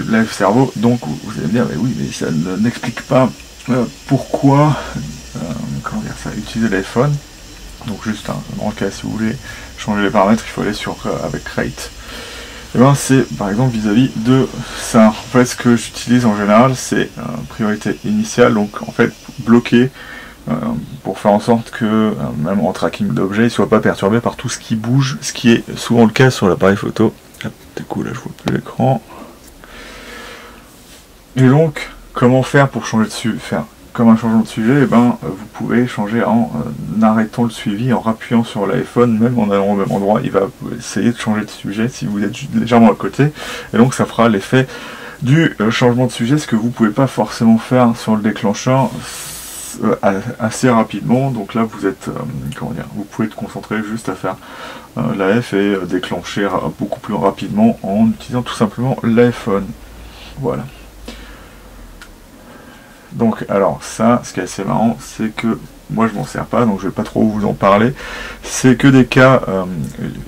[SPEAKER 1] live cerveau. Donc vous allez me dire, mais oui, mais ça n'explique pas pourquoi comment dire ça, utiliser l'iPhone. Donc juste dans le cas, si vous voulez changer les paramètres, il faut aller sur avec Rate. Et ben c'est par exemple vis-à-vis de ça. En fait, ce que j'utilise en général, c'est priorité initiale, donc en fait bloquer pour faire en sorte que même en tracking d'objets, il ne soit pas perturbé par tout ce qui bouge, ce qui est souvent le cas sur l'appareil photo. Du coup là je vois plus l'écran. Et donc comment faire pour changer de faire comme un changement de sujet, et ben vous pouvez changer en arrêtant le suivi, en rappuyant sur l'iPhone, même en allant au même endroit, il va essayer de changer de sujet si vous êtes légèrement à côté, et donc ça fera l'effet du changement de sujet, ce que vous pouvez pas forcément faire sur le déclencheur assez rapidement. Donc là vous êtes, comment dire, vous pouvez être concentré juste à faire l'AF et déclencher beaucoup plus rapidement en utilisant tout simplement l'iPhone. Voilà. Donc alors ça, ce qui est assez marrant, c'est que moi je m'en sers pas, donc je vais pas trop vous en parler. C'est que des cas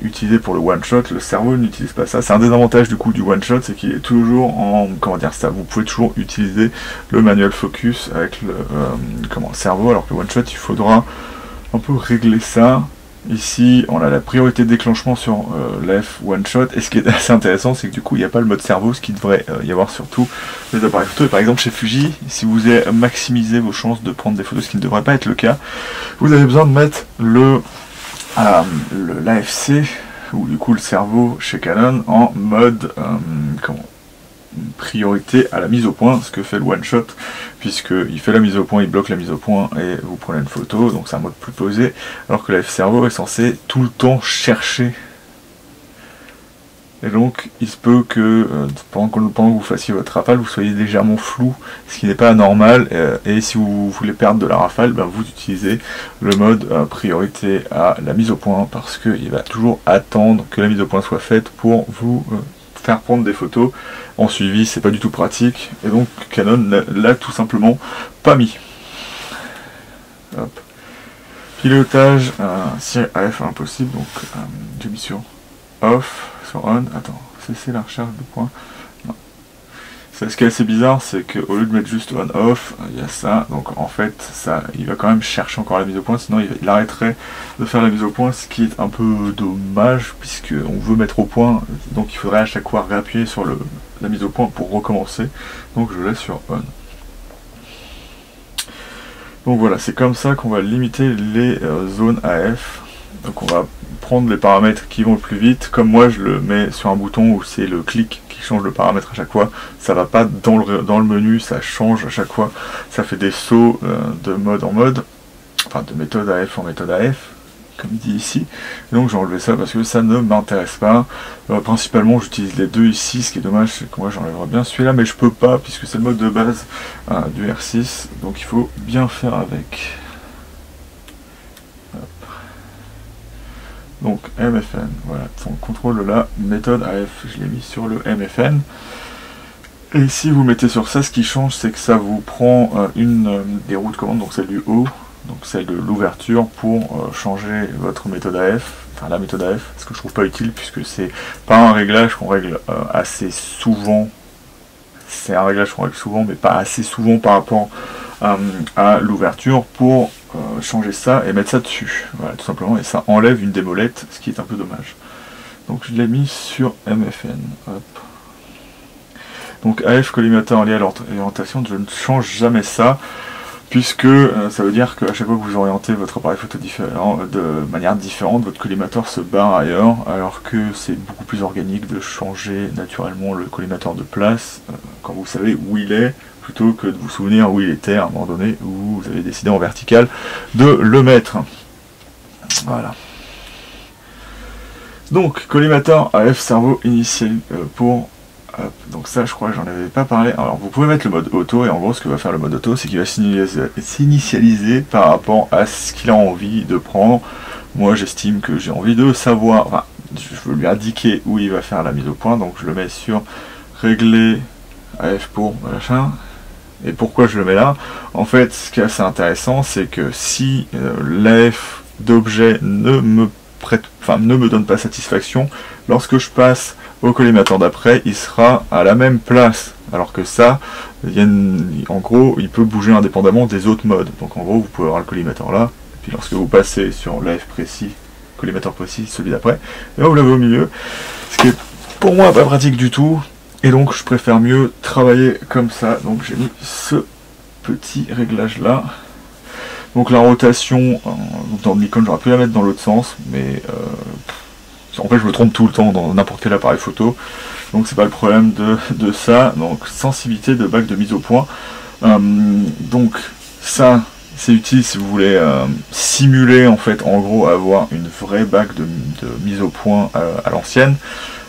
[SPEAKER 1] utilisés pour le one shot. Le cerveau n'utilise pas ça. C'est un désavantage du coup du one shot, c'est qu'il est toujours en, comment dire ça, vous pouvez toujours utiliser le manual focus avec le cerveau, alors que le one shot il faudra un peu régler ça. Ici, on a la priorité de déclenchement sur l'AF One Shot, et ce qui est assez intéressant, c'est que du coup, il n'y a pas le mode cerveau, ce qui devrait y avoir sur tous les appareils photo. Et par exemple, chez Fuji, si vous voulez maximiser vos chances de prendre des photos, ce qui ne devrait pas être le cas, vous avez besoin de mettre l'AFC, ou du coup le cerveau chez Canon, en mode priorité à la mise au point, ce que fait le one shot, puisqu'il fait la mise au point, il bloque la mise au point et vous prenez une photo, donc c'est un mode plus posé, alors que l'AF cerveau est censé tout le temps chercher. Et donc il se peut que pendant que vous fassiez votre rafale, vous soyez légèrement flou, ce qui n'est pas anormal, et si vous voulez perdre de la rafale, ben, vous utilisez le mode priorité à la mise au point, parce qu'il va toujours attendre que la mise au point soit faite pour vous faire prendre des photos en suivi. C'est pas du tout pratique, et donc Canon l'a tout simplement pas mis. Hop. Pilotage AF impossible, donc j'ai mis sur off, sur on. Attends, cesser la recherche de points. Non. Ce qui est assez bizarre, c'est qu'au lieu de mettre juste on off, il y a ça, donc en fait ça, il va quand même chercher encore la mise au point, sinon il arrêterait de faire la mise au point, ce qui est un peu dommage, puisque on veut mettre au point, donc il faudrait à chaque fois réappuyer sur la mise au point pour recommencer. Donc je laisse sur on. Donc voilà, c'est comme ça qu'on va limiter les zones AF. Donc on va prendre les paramètres qui vont le plus vite. Comme moi je le mets sur un bouton où c'est le clic qui change le paramètre à chaque fois, ça va pas dans le menu, ça change à chaque fois, ça fait des sauts de mode en mode, enfin de méthode AF en méthode AF, comme il dit ici. Et donc j'ai enlevé ça parce que ça ne m'intéresse pas. Principalement j'utilise les deux ici, ce qui est dommage c'est que moi j'enlèverais bien celui-là, mais je peux pas puisque c'est le mode de base du R6, donc il faut bien faire avec. Donc MFN, voilà, son contrôle de la méthode AF, je l'ai mis sur le MFN. Et si vous mettez sur ça, ce qui change, c'est que ça vous prend une des routes commandes, donc celle du haut, donc celle de l'ouverture, pour changer votre méthode AF, enfin la méthode AF, ce que je trouve pas utile puisque c'est pas un réglage qu'on règle assez souvent. C'est un réglage qu'on règle souvent, mais pas assez souvent par rapport à l'ouverture pour changer ça et mettre ça dessus. Voilà, tout simplement, et ça enlève une des molettes, ce qui est un peu dommage. Donc je l'ai mis sur MFN. Hop. Donc AF collimateur lié à l'orientation, je ne change jamais ça, puisque ça veut dire qu'à chaque fois que vous orientez votre appareil photo de manière différente, votre collimateur se barre ailleurs, alors que c'est beaucoup plus organique de changer naturellement le collimateur de place quand vous savez où il est, plutôt que de vous souvenir où il était à un moment donné où vous avez décidé en vertical de le mettre. Voilà. Donc collimateur AF cerveau initial pour... donc ça je crois que j'en avais pas parlé. Alors vous pouvez mettre le mode auto, et en gros ce que va faire le mode auto, c'est qu'il va s'initialiser par rapport à ce qu'il a envie de prendre. Moi j'estime que j'ai envie de savoir, enfin je veux lui indiquer où il va faire la mise au point, donc je le mets sur régler AF pour machin. Et pourquoi je le mets là? En fait ce qui est assez intéressant, c'est que si l'AF d'objet ne me donne pas satisfaction, lorsque je passe au collimateur d'après, il sera à la même place. Alors que ça, en gros, il peut bouger indépendamment des autres modes. Donc en gros, vous pouvez avoir le collimateur là, et puis lorsque vous passez sur l'AF précis, collimateur précis, celui d'après, et là vous l'avez au milieu. Ce qui est pour moi pas pratique du tout, et donc je préfère mieux travailler comme ça. Donc j'ai mis ce petit réglage là. Donc la rotation, dans Nikon, j'aurais pu la mettre dans l'autre sens, mais en fait je me trompe tout le temps dans n'importe quel appareil photo, donc c'est pas le problème de ça. Donc sensibilité de bague de mise au point, donc ça c'est utile si vous voulez simuler en fait, en gros avoir une vraie bague de mise au point à l'ancienne.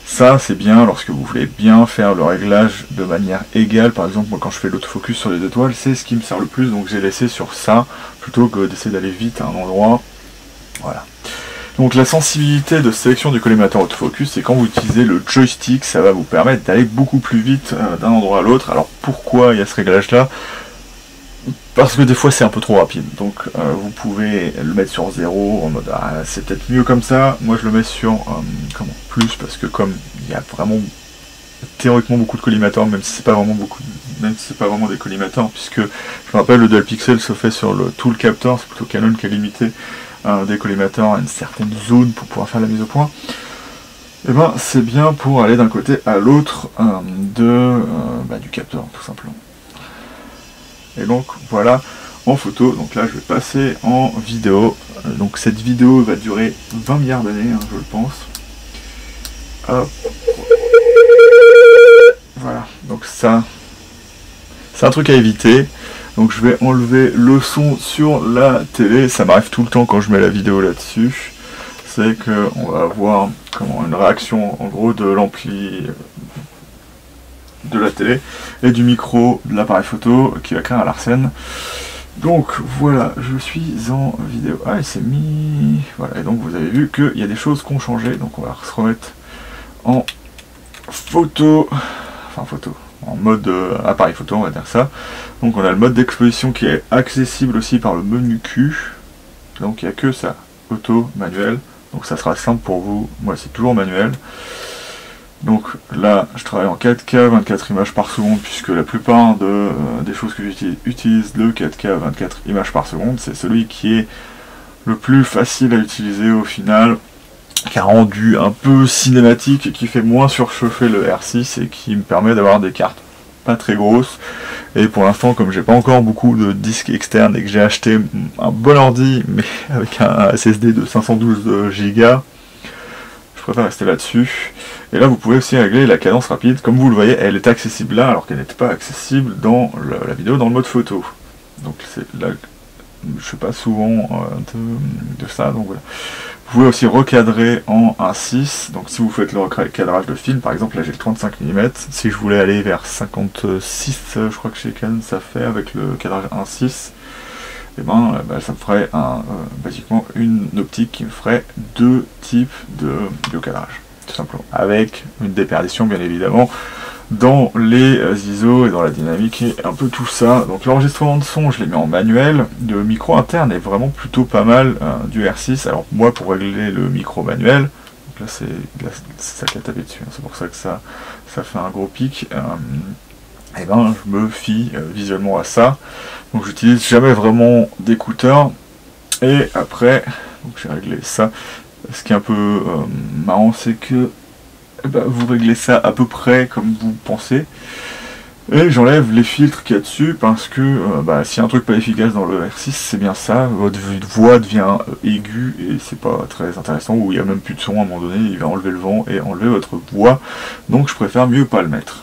[SPEAKER 1] Ça c'est bien lorsque vous voulez bien faire le réglage de manière égale. Par exemple moi quand je fais l'autofocus sur les étoiles, c'est ce qui me sert le plus, donc j'ai laissé sur ça plutôt que d'essayer d'aller vite à un endroit. Voilà. Donc la sensibilité de sélection du collimateur autofocus, c'est quand vous utilisez le joystick, ça va vous permettre d'aller beaucoup plus vite d'un endroit à l'autre. Alors pourquoi il y a ce réglage là? Parce que des fois c'est un peu trop rapide, donc vous pouvez le mettre sur 0 en mode c'est peut-être mieux comme ça. Moi je le mets sur plus, parce que comme il y a vraiment théoriquement beaucoup de collimateurs, même si c'est pas vraiment des collimateurs, puisque je me rappelle le dual pixel se fait sur tout le capteur, c'est plutôt Canon qui a limité des collimateurs à une certaine zone pour pouvoir faire la mise au point. Et ben c'est bien pour aller d'un côté à l'autre du capteur tout simplement. Et donc voilà en photo. Donc là je vais passer en vidéo. Donc cette vidéo va durer 20 milliards d'années, je le pense. Hop. Voilà, donc ça c'est un truc à éviter. Donc je vais enlever le son sur la télé. Ça m'arrive tout le temps quand je mets la vidéo là-dessus. C'est qu'on va avoir une réaction en gros de l'ampli de la télé et du micro de l'appareil photo qui va créer un Larsen. Donc voilà, je suis en vidéo. Ah, il s'est mis... Voilà, et donc vous avez vu qu'il y a des choses qui ont changé. Donc on va se remettre en photo, en mode appareil photo, on va dire ça. Donc on a le mode d'exposition qui est accessible aussi par le menu Q. Donc il n'y a que ça, auto, manuel. Donc ça sera simple pour vous. Moi c'est toujours manuel. Donc là je travaille en 4K 24 images par seconde, puisque la plupart des choses que j'utilise le 4K 24 images par seconde, c'est celui qui est le plus facile à utiliser au final, qui a rendu un peu cinématique et qui fait moins surchauffer le R6 et qui me permet d'avoir des cartes pas très grosses. Et pour l'instant, comme j'ai pas encore beaucoup de disques externes et que j'ai acheté un bon ordi mais avec un SSD de 512 Go, je préfère rester là-dessus. Et là vous pouvez aussi régler la cadence rapide. Comme vous le voyez, elle est accessible là alors qu'elle n'était pas accessible dans la vidéo dans le mode photo. Donc c'est là, je sais pas souvent de ça, donc voilà. Vous pouvez aussi recadrer en 1.6, donc si vous faites le recadrage de film, par exemple là j'ai le 35 mm, si je voulais aller vers 56, je crois que chez Canon ça fait avec le cadrage 1.6, et ça me ferait basiquement une optique qui me ferait deux types de cadrage, tout simplement, avec une déperdition bien évidemment dans les ISO et dans la dynamique et un peu tout ça. Donc l'enregistrement de son, je l'ai mis en manuel. Le micro interne est vraiment plutôt pas mal du R6. Alors moi, pour régler le micro manuel, donc là c'est ça qui a tapé dessus, hein, c'est pour ça que ça fait un gros pic. Et ben je me fie visuellement à ça. Donc j'utilise jamais vraiment d'écouteurs. Et après, donc j'ai réglé ça. Ce qui est un peu marrant, c'est que vous réglez ça à peu près comme vous pensez. Et j'enlève les filtres qu'il y a dessus parce que s'il y a un truc pas efficace dans le R6, c'est bien ça. Votre voix devient aiguë et c'est pas très intéressant. Ou il n'y a même plus de son à un moment donné, il va enlever le vent et enlever votre voix. Donc je préfère mieux pas le mettre.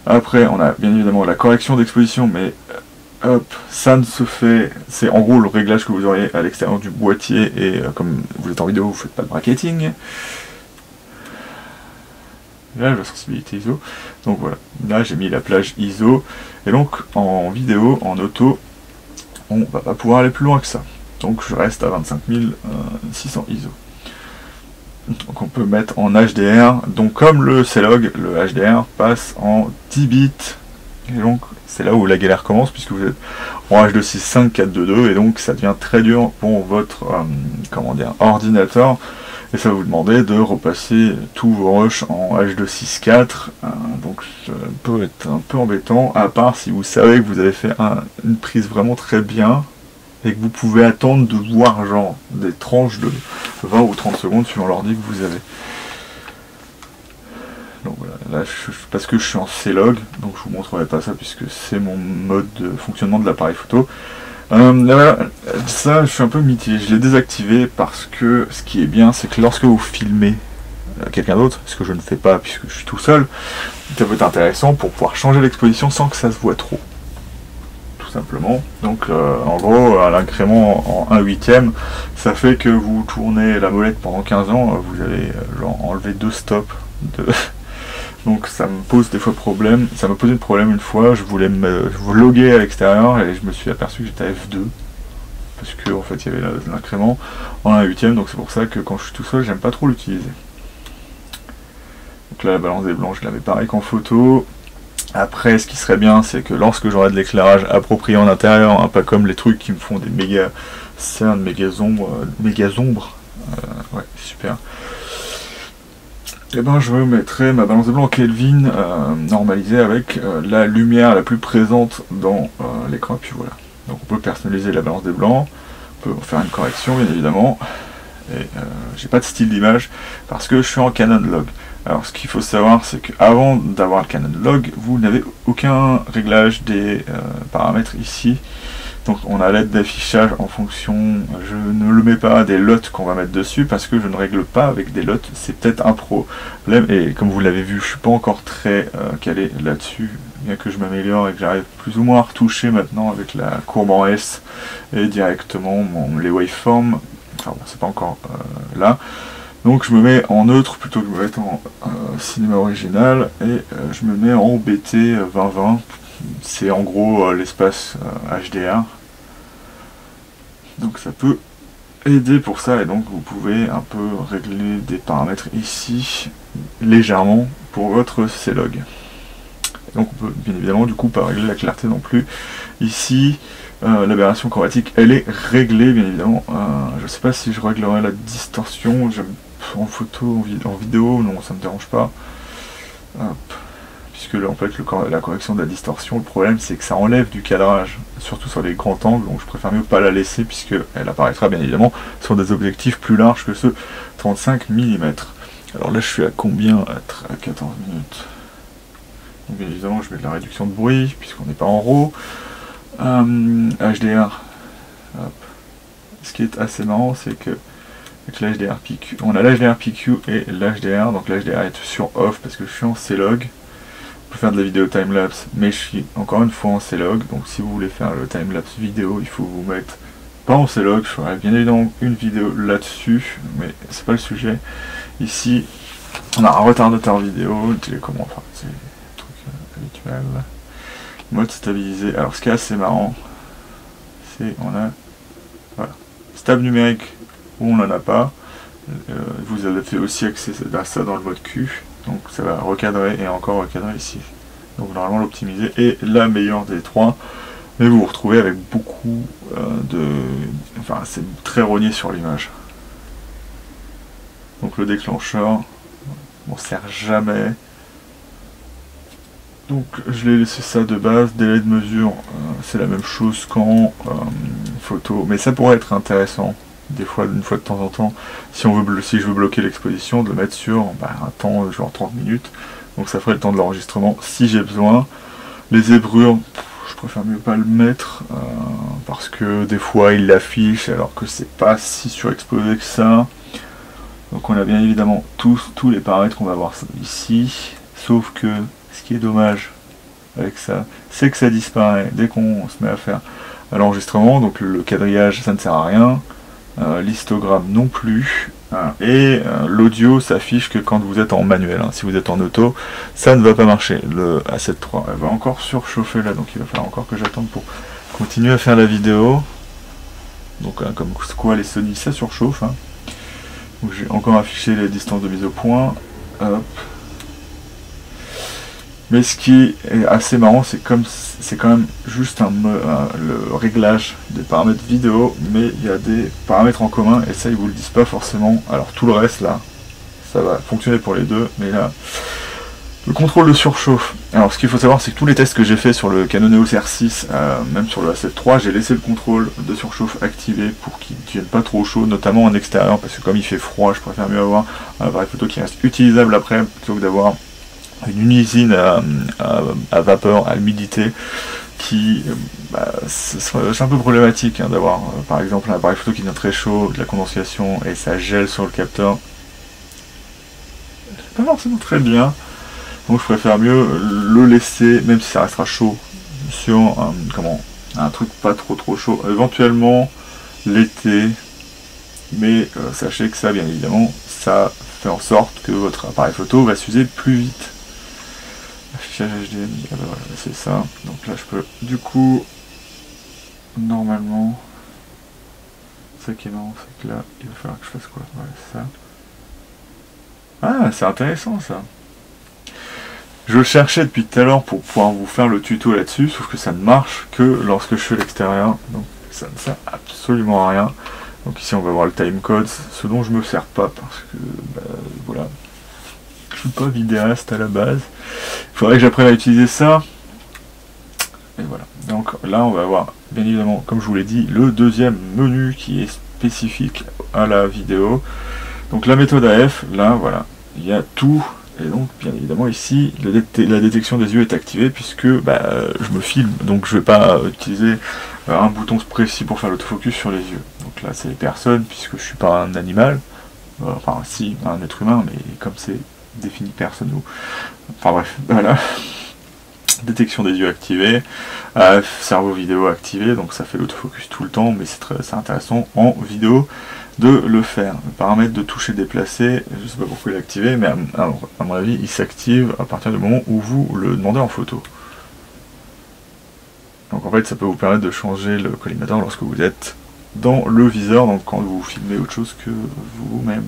[SPEAKER 1] Après, on a bien évidemment la correction d'exposition, mais hop, ça ne se fait, c'est en gros le réglage que vous auriez à l'extérieur du boîtier, et comme vous êtes en vidéo, vous ne faites pas de bracketing. Là, la sensibilité ISO, donc voilà, là j'ai mis la plage ISO, et donc en vidéo, en auto, on va pas pouvoir aller plus loin que ça. Donc je reste à 25600 ISO. Donc on peut mettre en HDR, donc comme le C-Log, le HDR passe en 10 bits, et donc c'est là où la galère commence, puisque vous êtes en H265 422, et donc ça devient très dur pour votre ordinateur, et ça va vous demander de repasser tous vos rushs en H264, donc ça peut être un peu embêtant, à part si vous savez que vous avez fait une prise vraiment très bien, et que vous pouvez attendre de voir genre des tranches de 20 ou 30 secondes suivant l'ordi que vous avez. Donc voilà, là parce que je suis en C-Log, donc je vous montrerai pas ça puisque c'est mon mode de fonctionnement de l'appareil photo. Voilà, ça je suis un peu mitigé, je l'ai désactivé parce que ce qui est bien c'est que lorsque vous filmez quelqu'un d'autre, ce que je ne fais pas puisque je suis tout seul, ça peut être intéressant pour pouvoir changer l'exposition sans que ça se voit trop. Simplement. Donc en gros, à l'incrément en 1/8, ça fait que vous tournez la molette pendant 15 ans, vous allez enlever 2 stops. Donc ça me pose des fois problème. Ça m'a posé le problème une fois, je voulais me vloguer à l'extérieur et je me suis aperçu que j'étais à F2. Parce que en fait il y avait l'incrément en 1/8, donc c'est pour ça que quand je suis tout seul, j'aime pas trop l'utiliser. Donc là la balance des blancs, je l'avais pareil qu'en photo. Après, ce qui serait bien, c'est que lorsque j'aurai de l'éclairage approprié en intérieur, hein, pas comme les trucs qui me font des méga cernes, méga ombres, ouais, super. Et ben, je mettrai ma balance de blanc Kelvin normalisée avec la lumière la plus présente dans l'écran. Et puis voilà. Donc, on peut personnaliser la balance des blancs, on peut faire une correction, bien évidemment. Et j'ai pas de style d'image parce que je suis en Canon Log. Alors ce qu'il faut savoir, c'est qu'avant d'avoir le Canon Log, vous n'avez aucun réglage des paramètres ici. Donc on a l'aide d'affichage en fonction, je ne le mets pas des LUT qu'on va mettre dessus parce que je ne règle pas avec des LUT, c'est peut-être un problème. Et comme vous l'avez vu, je suis pas encore très calé là-dessus, bien que je m'améliore et que j'arrive plus ou moins à retoucher maintenant avec la courbe en S et directement les waveforms. Enfin bon, c'est pas encore là. Donc je me mets en neutre plutôt que de me mettre en cinéma original et je me mets en BT 2020. C'est en gros l'espace HDR. Donc ça peut aider pour ça et donc vous pouvez un peu régler des paramètres ici légèrement pour votre C-Log. Donc on peut bien évidemment du coup pas régler la clarté non plus. Ici l'aberration chromatique elle est réglée bien évidemment. Je sais pas si je réglerai la distorsion. En photo, en vidéo, non, ça me dérange pas. Hop. Puisque là, en fait, la correction de la distorsion, le problème c'est que ça enlève du cadrage, surtout sur les grands angles, donc je préfère mieux pas la laisser, puisqu'elle apparaîtra bien évidemment sur des objectifs plus larges que ce 35 mm. Alors là, je suis à combien? À 14 minutes. Donc bien évidemment, je mets de la réduction de bruit, puisqu'on n'est pas en RAW. HDR. Hop. Ce qui est assez marrant, c'est que avec l'HDR PQ, on a l'HDR PQ et l'HDR, donc l'HDR est sur off parce que je suis en C-Log. On peut faire de la vidéo timelapse, mais je suis encore une fois en C-Log, donc si vous voulez faire le timelapse vidéo, il faut vous mettre pas en C-Log. Je ferai bien évidemment une vidéo là-dessus, mais c'est pas le sujet. Ici, on a un retardateur vidéo, télécommande, enfin c'est le truc habituel. Mode stabilisé. Alors ce qui est assez marrant, c'est on a voilà, stable numérique où on n'en a pas. Vous avez fait aussi accès à ça dans le mode Q. donc ça va recadrer et encore recadrer ici. Donc normalement l'optimiser est la meilleure des trois, mais vous vous retrouvez avec beaucoup enfin c'est très rogné sur l'image. Donc le déclencheur, on ne sert jamais. Donc je l'ai laissé ça de base. Délai de mesure, c'est la même chose qu'en photo, mais ça pourrait être intéressant des fois, une fois de temps en temps, si je veux bloquer l'exposition, de le mettre sur un temps genre 30 minutes. Donc ça ferait le temps de l'enregistrement si j'ai besoin. Les zébrures, je préfère mieux pas le mettre parce que des fois il l'affiche alors que c'est pas si surexposé que ça. Donc on a bien évidemment tous les paramètres qu'on va voir ici, sauf que ce qui est dommage avec ça, c'est que ça disparaît dès qu'on se met à faire l'enregistrement. Donc le quadrillage, ça ne sert à rien, l'histogramme non plus, et l'audio s'affiche que quand vous êtes en manuel. Si vous êtes en auto, ça ne va pas marcher. Le A7 III, elle va encore surchauffer là, donc il va falloir encore que j'attende pour continuer à faire la vidéo. Donc comme quoi les Sony, ça surchauffe. Donc j'ai encore affiché les distances de mise au point. Hop. Mais ce qui est assez marrant, c'est quand même juste le réglage des paramètres vidéo, mais il y a des paramètres en commun, et ça ils vous le disent pas forcément. Alors tout le reste là, ça va fonctionner pour les deux, mais là, le contrôle de surchauffe. Alors ce qu'il faut savoir, c'est que tous les tests que j'ai fait sur le Canon EOS R6, même sur le A7 III, j'ai laissé le contrôle de surchauffe activé pour qu'il ne devienne pas trop chaud, notamment en extérieur, parce que comme il fait froid, je préfère mieux avoir un appareil photo qui reste utilisable après, plutôt que d'avoir une usine à vapeur, à l'humidité, qui c'est un peu problématique d'avoir par exemple un appareil photo qui devient très chaud, de la condensation et ça gèle sur le capteur. C'est pas forcément très bien, donc je préfère mieux le laisser, même si ça restera chaud, sur un truc pas trop chaud, éventuellement l'été, mais sachez que ça, bien évidemment, ça fait en sorte que votre appareil photo va s'user plus vite. Affichage HDMI, ah bah voilà, c'est ça. Donc là je peux, du coup, normalement, ça qui est marrant, c'est que là, il va falloir que je fasse quoi? Voilà, ça. Ah, c'est intéressant ça. Je le cherchais depuis tout à l'heure pour pouvoir vous faire le tuto là-dessus, sauf que ça ne marche que lorsque je suis à l'extérieur, donc ça ne sert absolument à rien. Donc ici on va voir le timecode, ce dont je me sers pas parce que voilà, je suis pas vidéaste à la base. Il faudrait que j'apprenne à utiliser ça. Et voilà. Donc là on va avoir bien évidemment, comme je vous l'ai dit, le deuxième menu qui est spécifique à la vidéo. Donc la méthode AF, là voilà, il y a tout. Et donc bien évidemment ici la détection des yeux est activée puisque je me filme, donc je ne vais pas utiliser un bouton précis pour faire l'autofocus sur les yeux. Donc là c'est les personnes puisque je suis pas un animal, enfin si un être humain, mais comme c'est défini personne ou enfin bref, voilà. Détection des yeux activée, cerveau vidéo activé, donc ça fait l'autofocus tout le temps, mais c'est intéressant en vidéo de le faire. Le paramètre de toucher déplacé, je sais pas pourquoi il est activé, mais à mon avis il s'active à partir du moment où vous le demandez en photo. Donc en fait ça peut vous permettre de changer le collimateur lorsque vous êtes dans le viseur, donc quand vous filmez autre chose que vous-même.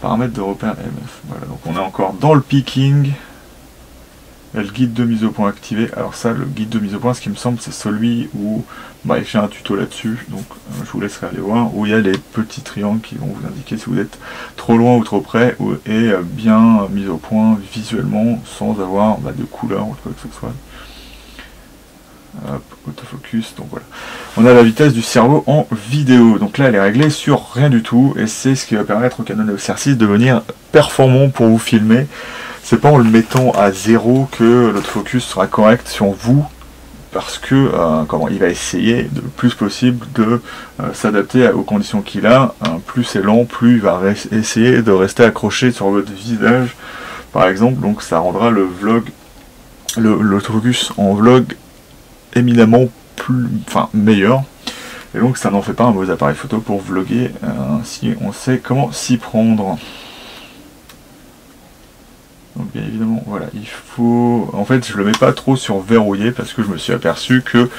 [SPEAKER 1] Paramètre de repère MF, voilà, donc on est encore dans le picking. Le guide de mise au point activé. Alors ça, le guide de mise au point, ce qui me semble, c'est celui où j'ai un tuto là-dessus, donc je vous laisserai aller voir, où il y a les petits triangles qui vont vous indiquer si vous êtes trop loin ou trop près, et bien mis au point visuellement, sans avoir de couleur ou quoi que ce soit. Hop, autofocus, donc voilà. On a la vitesse du cerveau en vidéo, donc là elle est réglée sur rien du tout, et c'est ce qui va permettre au Canon EOS R6 de devenir performant pour vous filmer. C'est pas en le mettant à 0 que l'autofocus sera correct sur vous, parce que il va essayer le plus possible de s'adapter aux conditions qu'il a. Plus c'est lent, plus il va essayer de rester accroché sur votre visage, par exemple. Donc ça rendra le vlog, l'autofocus en vlog éminemment meilleur. Et donc ça n'en fait pas un mauvais appareil photo pour vlogger si on sait comment s'y prendre. Donc bien évidemment, voilà, il faut... En fait, je le mets pas trop sur verrouillé parce que je me suis aperçu que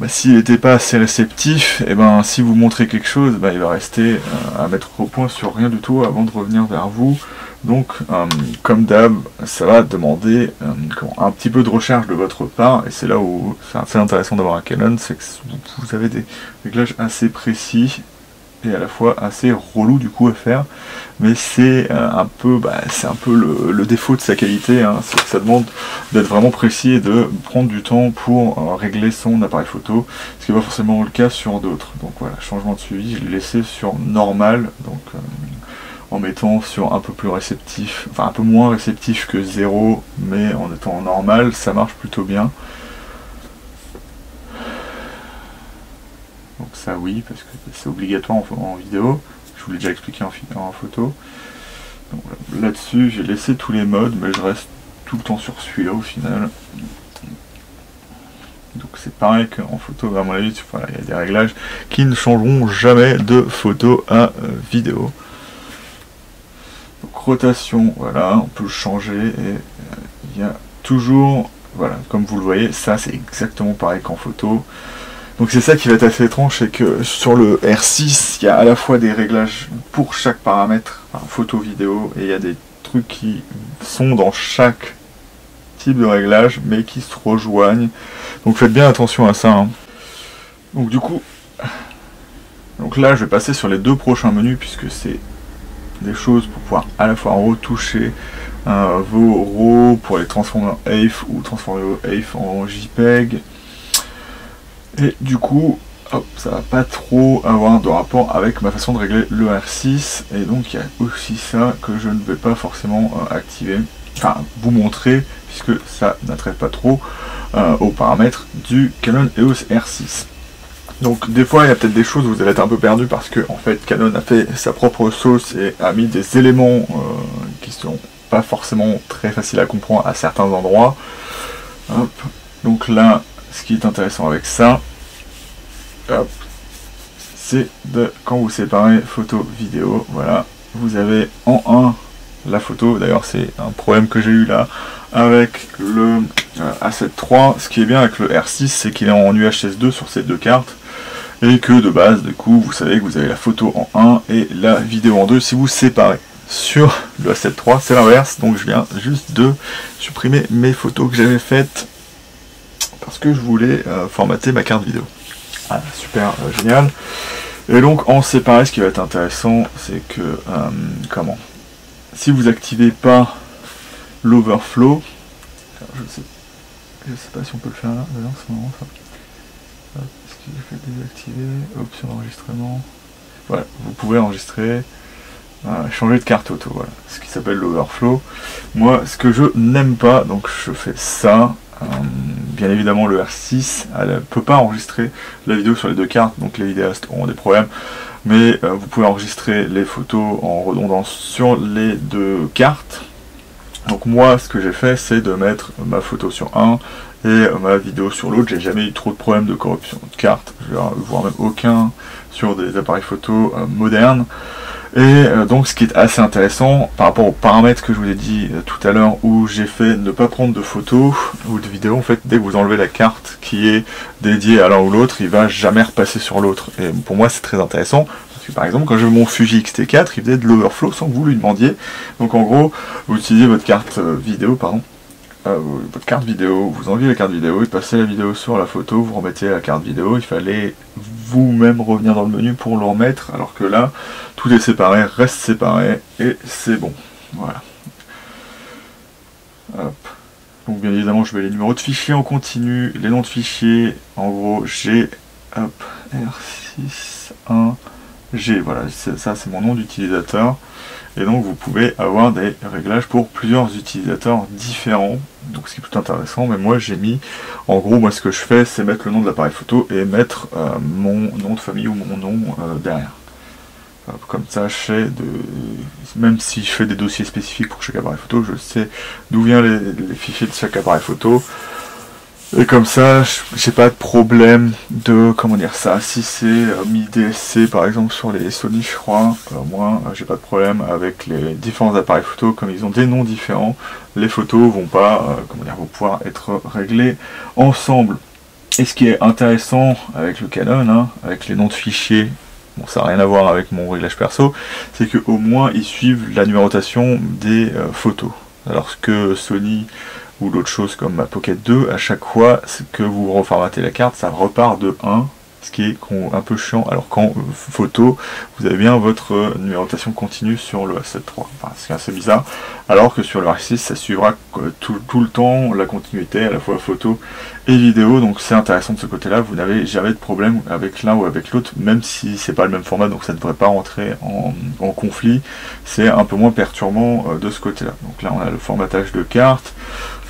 [SPEAKER 1] s'il n'était pas assez réceptif, et si vous montrez quelque chose, il va rester à mettre au point sur rien du tout avant de revenir vers vous. Donc, comme d'hab, ça va demander un petit peu de recherche de votre part, et c'est là où c'est assez intéressant d'avoir un Canon, c'est que vous avez des réglages assez précis, et à la fois assez relou du coup à faire, mais c'est un peu le défaut de sa qualité, hein, c'est que ça demande d'être vraiment précis et de prendre du temps pour régler son appareil photo, ce qui n'est pas forcément le cas sur d'autres. Donc voilà, changement de suivi, je l'ai laissé sur normal, donc en mettant sur un peu plus réceptif, enfin un peu moins réceptif que 0, mais en étant en normal, ça marche plutôt bien. Donc ça oui, parce que c'est obligatoire en vidéo, je vous l'ai déjà expliqué en photo. Là-dessus, j'ai laissé tous les modes, mais je reste tout le temps sur celui-là au final. Donc c'est pareil qu'en photo, à mon avis, voilà, il y a des réglages qui ne changeront jamais de photo à vidéo. Donc rotation, voilà, on peut le changer et il y a toujours, voilà, comme vous le voyez, ça c'est exactement pareil qu'en photo. Donc c'est ça qui va être assez étrange, c'est que sur le R6, il y a à la fois des réglages pour chaque paramètre, enfin, photo, vidéo, et il y a des trucs qui sont dans chaque type de réglage, mais qui se rejoignent. Donc faites bien attention à ça. Hein. Donc du coup, donc là je vais passer sur les deux prochains menus, puisque c'est des choses pour pouvoir à la fois retoucher vos RAW pour les transformer en AIF ou transformer vos AIF en JPEG. Et du coup, hop, ça va pas trop avoir de rapport avec ma façon de régler le R6. Et donc il y a aussi ça que je ne vais pas forcément activer, enfin vous montrer, puisque ça n'attrait pas trop aux paramètres du Canon EOS R6. Donc des fois il y a peut-être des choses où vous allez être un peu perdu parce que en fait Canon a fait sa propre sauce et a mis des éléments qui sont pas forcément très faciles à comprendre à certains endroits. Hop. Donc là, ce qui est intéressant avec ça, c'est de quand vous séparez photo vidéo, voilà, vous avez en 1 la photo. D'ailleurs c'est un problème que j'ai eu là avec le A7 III. Ce qui est bien avec le R6, c'est qu'il est en UHS 2 sur ces deux cartes, et que de base du coup vous savez que vous avez la photo en 1 et la vidéo en 2 si vous séparez. Sur le A7 III c'est l'inverse, donc je viens juste de supprimer mes photos que j'avais faites parce que je voulais formater ma carte vidéo. Ah, super, génial. Et donc en séparé, ce qui va être intéressant, c'est que si vous activez pas l'overflow, je sais pas si on peut le faire là, d'ailleurs c'est marrant ça. Est-ce que j'ai fait désactiver, option d'enregistrement, voilà, vous pouvez enregistrer, changer de carte auto, voilà, ce qui s'appelle l'overflow. Moi, ce que je n'aime pas, donc je fais ça. Bien évidemment le R6 ne peut pas enregistrer la vidéo sur les deux cartes, donc les vidéastes auront des problèmes, mais vous pouvez enregistrer les photos en redondance sur les deux cartes. Donc moi ce que j'ai fait, c'est de mettre ma photo sur un et ma vidéo sur l'autre. J'ai jamais eu trop de problèmes de corruption de carte, voire même aucun sur des appareils photo modernes. Et donc ce qui est assez intéressant par rapport aux paramètres que je vous ai dit tout à l'heure, où j'ai fait ne pas prendre de photos ou de vidéos, en fait dès que vous enlevez la carte qui est dédiée à l'un ou l'autre, il va jamais repasser sur l'autre. Et pour moi c'est très intéressant, parce que par exemple quand j'ai mon Fuji X-T4, il faisait de l'overflow sans que vous lui demandiez. Donc en gros, vous utilisez votre carte vidéo, votre carte vidéo, vous enlevez la carte vidéo, et passez la vidéo sur la photo, vous remettez la carte vidéo, il fallait vous-même revenir dans le menu pour le remettre, alors que là, tout est séparé, reste séparé, et c'est bon. Voilà. Hop. Donc bien évidemment, je mets les numéros de fichiers en continu, les noms de fichiers, en gros, G, hop, R61G, voilà, ça c'est mon nom d'utilisateur. Et donc vous pouvez avoir des réglages pour plusieurs utilisateurs différents, donc ce qui est plutôt intéressant. Mais moi j'ai mis, en gros moi ce que je fais c'est mettre le nom de l'appareil photo et mettre mon nom de famille ou mon nom derrière. Comme ça je sais, même si je fais des dossiers spécifiques pour chaque appareil photo, je sais d'où viennent les fichiers de chaque appareil photo. Et comme ça, j'ai pas de problème de, comment dire ça, si c'est mi DSC par exemple sur les Sony je crois, moi j'ai pas de problème avec les différents appareils photo, comme ils ont des noms différents, les photos vont pas, vont pouvoir être réglées ensemble. Et ce qui est intéressant avec le Canon, avec les noms de fichiers bon ça n'a rien à voir avec mon réglage perso, c'est qu'au moins ils suivent la numérotation des photos. Alors que Sony ou l'autre chose comme ma Pocket 2, à chaque fois que vous reformatez la carte, ça repart de 1, ce qui est un peu chiant, alors qu'en photo, vous avez bien votre numérotation continue sur le A7 III. Enfin, c'est assez bizarre, alors que sur le R6, ça suivra tout le temps la continuité, à la fois photo et vidéo, donc c'est intéressant de ce côté-là, vous n'avez jamais de problème avec l'un ou avec l'autre, même si c'est pas le même format, donc ça ne devrait pas rentrer en conflit, c'est un peu moins perturbant de ce côté-là. Donc là, on a le formatage de carte,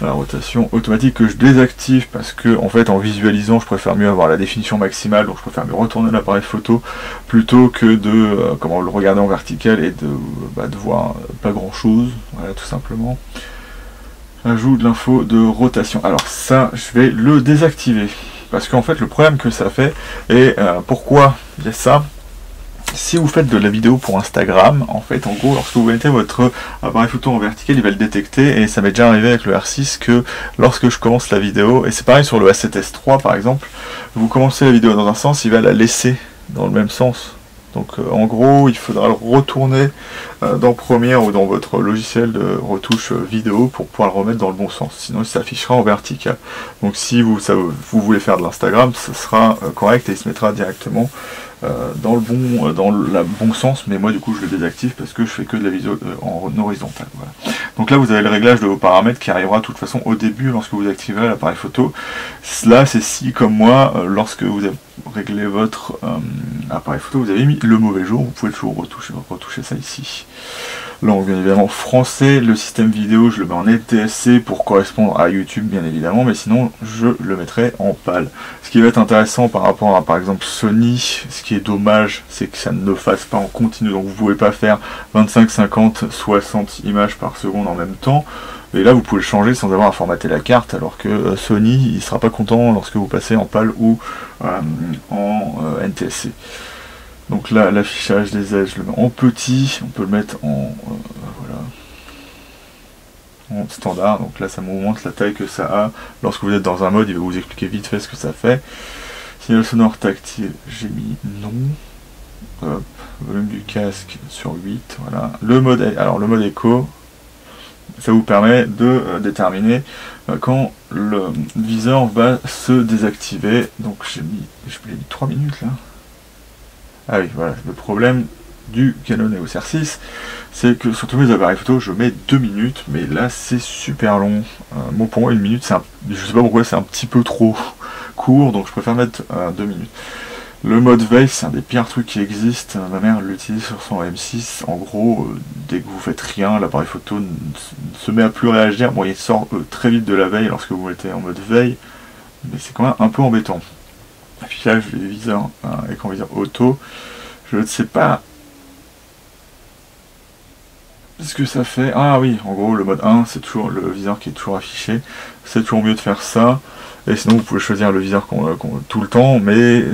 [SPEAKER 1] la rotation automatique que je désactive parce que en fait en visualisant je préfère mieux avoir la définition maximale, donc je préfère mieux retourner l'appareil photo plutôt que de le regarder en vertical et de voir pas grand chose, voilà tout simplement. Ajout de l'info de rotation, alors ça je vais le désactiver parce qu'en fait le problème que ça fait et pourquoi il y a ça. Si vous faites de la vidéo pour Instagram, en fait, en gros, lorsque vous mettez votre appareil photo en vertical, il va le détecter, et ça m'est déjà arrivé avec le R6 que lorsque je commence la vidéo, et c'est pareil sur le A7S III par exemple, vous commencez la vidéo dans un sens, il va la laisser dans le même sens. Donc en gros, il faudra le retourner dans Premiere ou dans votre logiciel de retouche vidéo pour pouvoir le remettre dans le bon sens. Sinon, il s'affichera en vertical. Donc si vous voulez faire de l'Instagram, ce sera correct et il se mettra directement dans le bon sens, mais moi du coup je le désactive parce que je fais que de la vidéo en horizontal. Voilà. Donc là vous avez le réglage de vos paramètres qui arrivera de toute façon au début lorsque vous activerez l'appareil photo. Là c'est si comme moi, lorsque vous avez réglé votre appareil photo, vous avez mis le mauvais jour, vous pouvez toujours retoucher ça ici. Langue bien évidemment français, le système vidéo je le mets en NTSC pour correspondre à YouTube bien évidemment, mais sinon je le mettrai en PAL. Ce qui va être intéressant par rapport à par exemple Sony, ce qui est dommage c'est que ça ne le fasse pas en continu, donc vous ne pouvez pas faire 25, 50, 60 images par seconde en même temps, et là vous pouvez le changer sans avoir à formater la carte, alors que Sony il sera pas content lorsque vous passez en PAL ou en NTSC. Donc là, l'affichage des ailes, je le mets en petit, on peut le mettre en standard, donc là ça me montre la taille que ça a. Lorsque vous êtes dans un mode, il va vous expliquer vite fait ce que ça fait. Signal sonore tactile, j'ai mis non. Hop, volume du casque sur 8, voilà. Le mode écho, ça vous permet de déterminer quand le viseur va se désactiver. Donc je l'ai mis 3 minutes là. Ah oui, voilà, le problème du Canon EOS R6, c'est que sur tous mes appareils photo, je mets 2 minutes, mais là c'est super long. Bon, pour moi, 1 minute, je sais pas pourquoi, c'est un petit peu trop court, donc je préfère mettre 2 minutes. Le mode veille, c'est un des pires trucs qui existent. Ma mère l'utilise sur son M6. En gros, dès que vous faites rien, l'appareil photo se met à plus réagir. Bon, il sort très vite de la veille lorsque vous mettez en mode veille, mais c'est quand même un peu embêtant. Affichage des viseurs, écran viseur auto, je ne sais pas ce que ça fait. Ah oui, en gros le mode 1 c'est toujours le viseur qui est toujours affiché, c'est toujours mieux de faire ça, et sinon vous pouvez choisir le viseur tout le temps, mais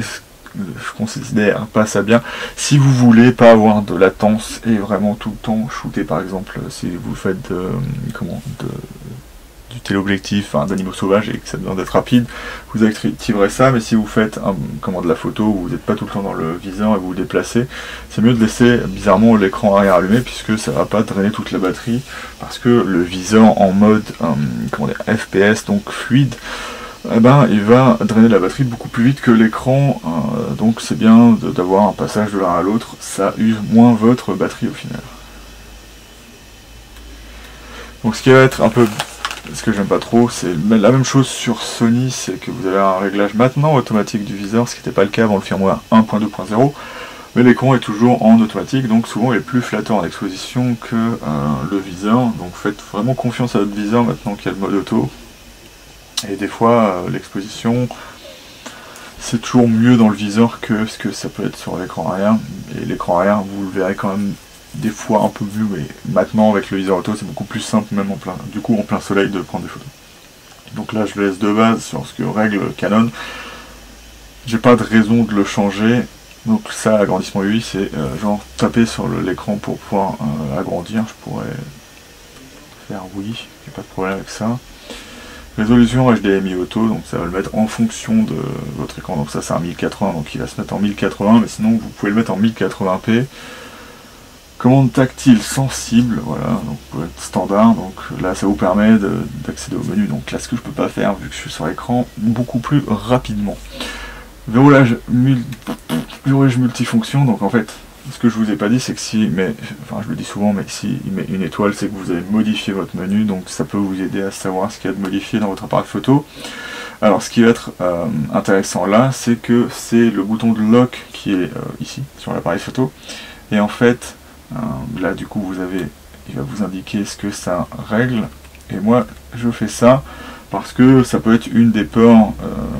[SPEAKER 1] je considère pas ça bien. Si vous voulez pas avoir de latence et vraiment tout le temps shooter, par exemple si vous faites du téléobjectif, d'animaux sauvages et que ça a besoin d'être rapide, vous activerez ça, mais si vous faites de la photo où vous n'êtes pas tout le temps dans le viseur et vous vous déplacez, c'est mieux de laisser bizarrement l'écran arrière allumé puisque ça va pas drainer toute la batterie, parce que le viseur en mode FPS, donc fluide, il va drainer la batterie beaucoup plus vite que l'écran, donc c'est bien d'avoir un passage de l'un à l'autre, ça use moins votre batterie au final. Donc ce qui va être un peu... Ce que j'aime pas trop, c'est la même chose sur Sony, c'est que vous avez un réglage maintenant automatique du viseur, ce qui n'était pas le cas avant le firmware 1.2.0, mais l'écran est toujours en automatique, donc souvent il est plus flatteur en exposition que le viseur, donc faites vraiment confiance à votre viseur maintenant qu'il y a le mode auto, et des fois l'exposition c'est toujours mieux dans le viseur que ce que ça peut être sur l'écran arrière, et l'écran arrière vous le verrez quand même des fois un peu mieux, mais maintenant avec le viseur auto c'est beaucoup plus simple, même en plein soleil, de prendre des photos. Donc là je le laisse de base sur ce que règle Canon, j'ai pas de raison de le changer. Donc ça, agrandissement UI, c'est genre taper sur l'écran pour pouvoir agrandir. Je pourrais faire oui, j'ai pas de problème avec ça. Résolution HDMI auto, donc ça va le mettre en fonction de votre écran. Donc ça c'est un 1080, donc il va se mettre en 1080, mais sinon vous pouvez le mettre en 1080p. Commande tactile sensible, voilà, donc pour être standard, donc là ça vous permet d'accéder au menu, donc là ce que je peux pas faire vu que je suis sur l'écran beaucoup plus rapidement. Verrouillage multifonction, donc en fait, ce que je vous ai pas dit c'est que si, mais, enfin je le dis souvent, mais si il met une étoile, c'est que vous avez modifié votre menu, donc ça peut vous aider à savoir ce qu'il y a de modifié dans votre appareil photo. Alors ce qui va être intéressant là, c'est que c'est le bouton de lock qui est ici, sur l'appareil photo, et en fait, là du coup il va vous indiquer ce que ça règle, et moi je fais ça parce que ça peut être une des peurs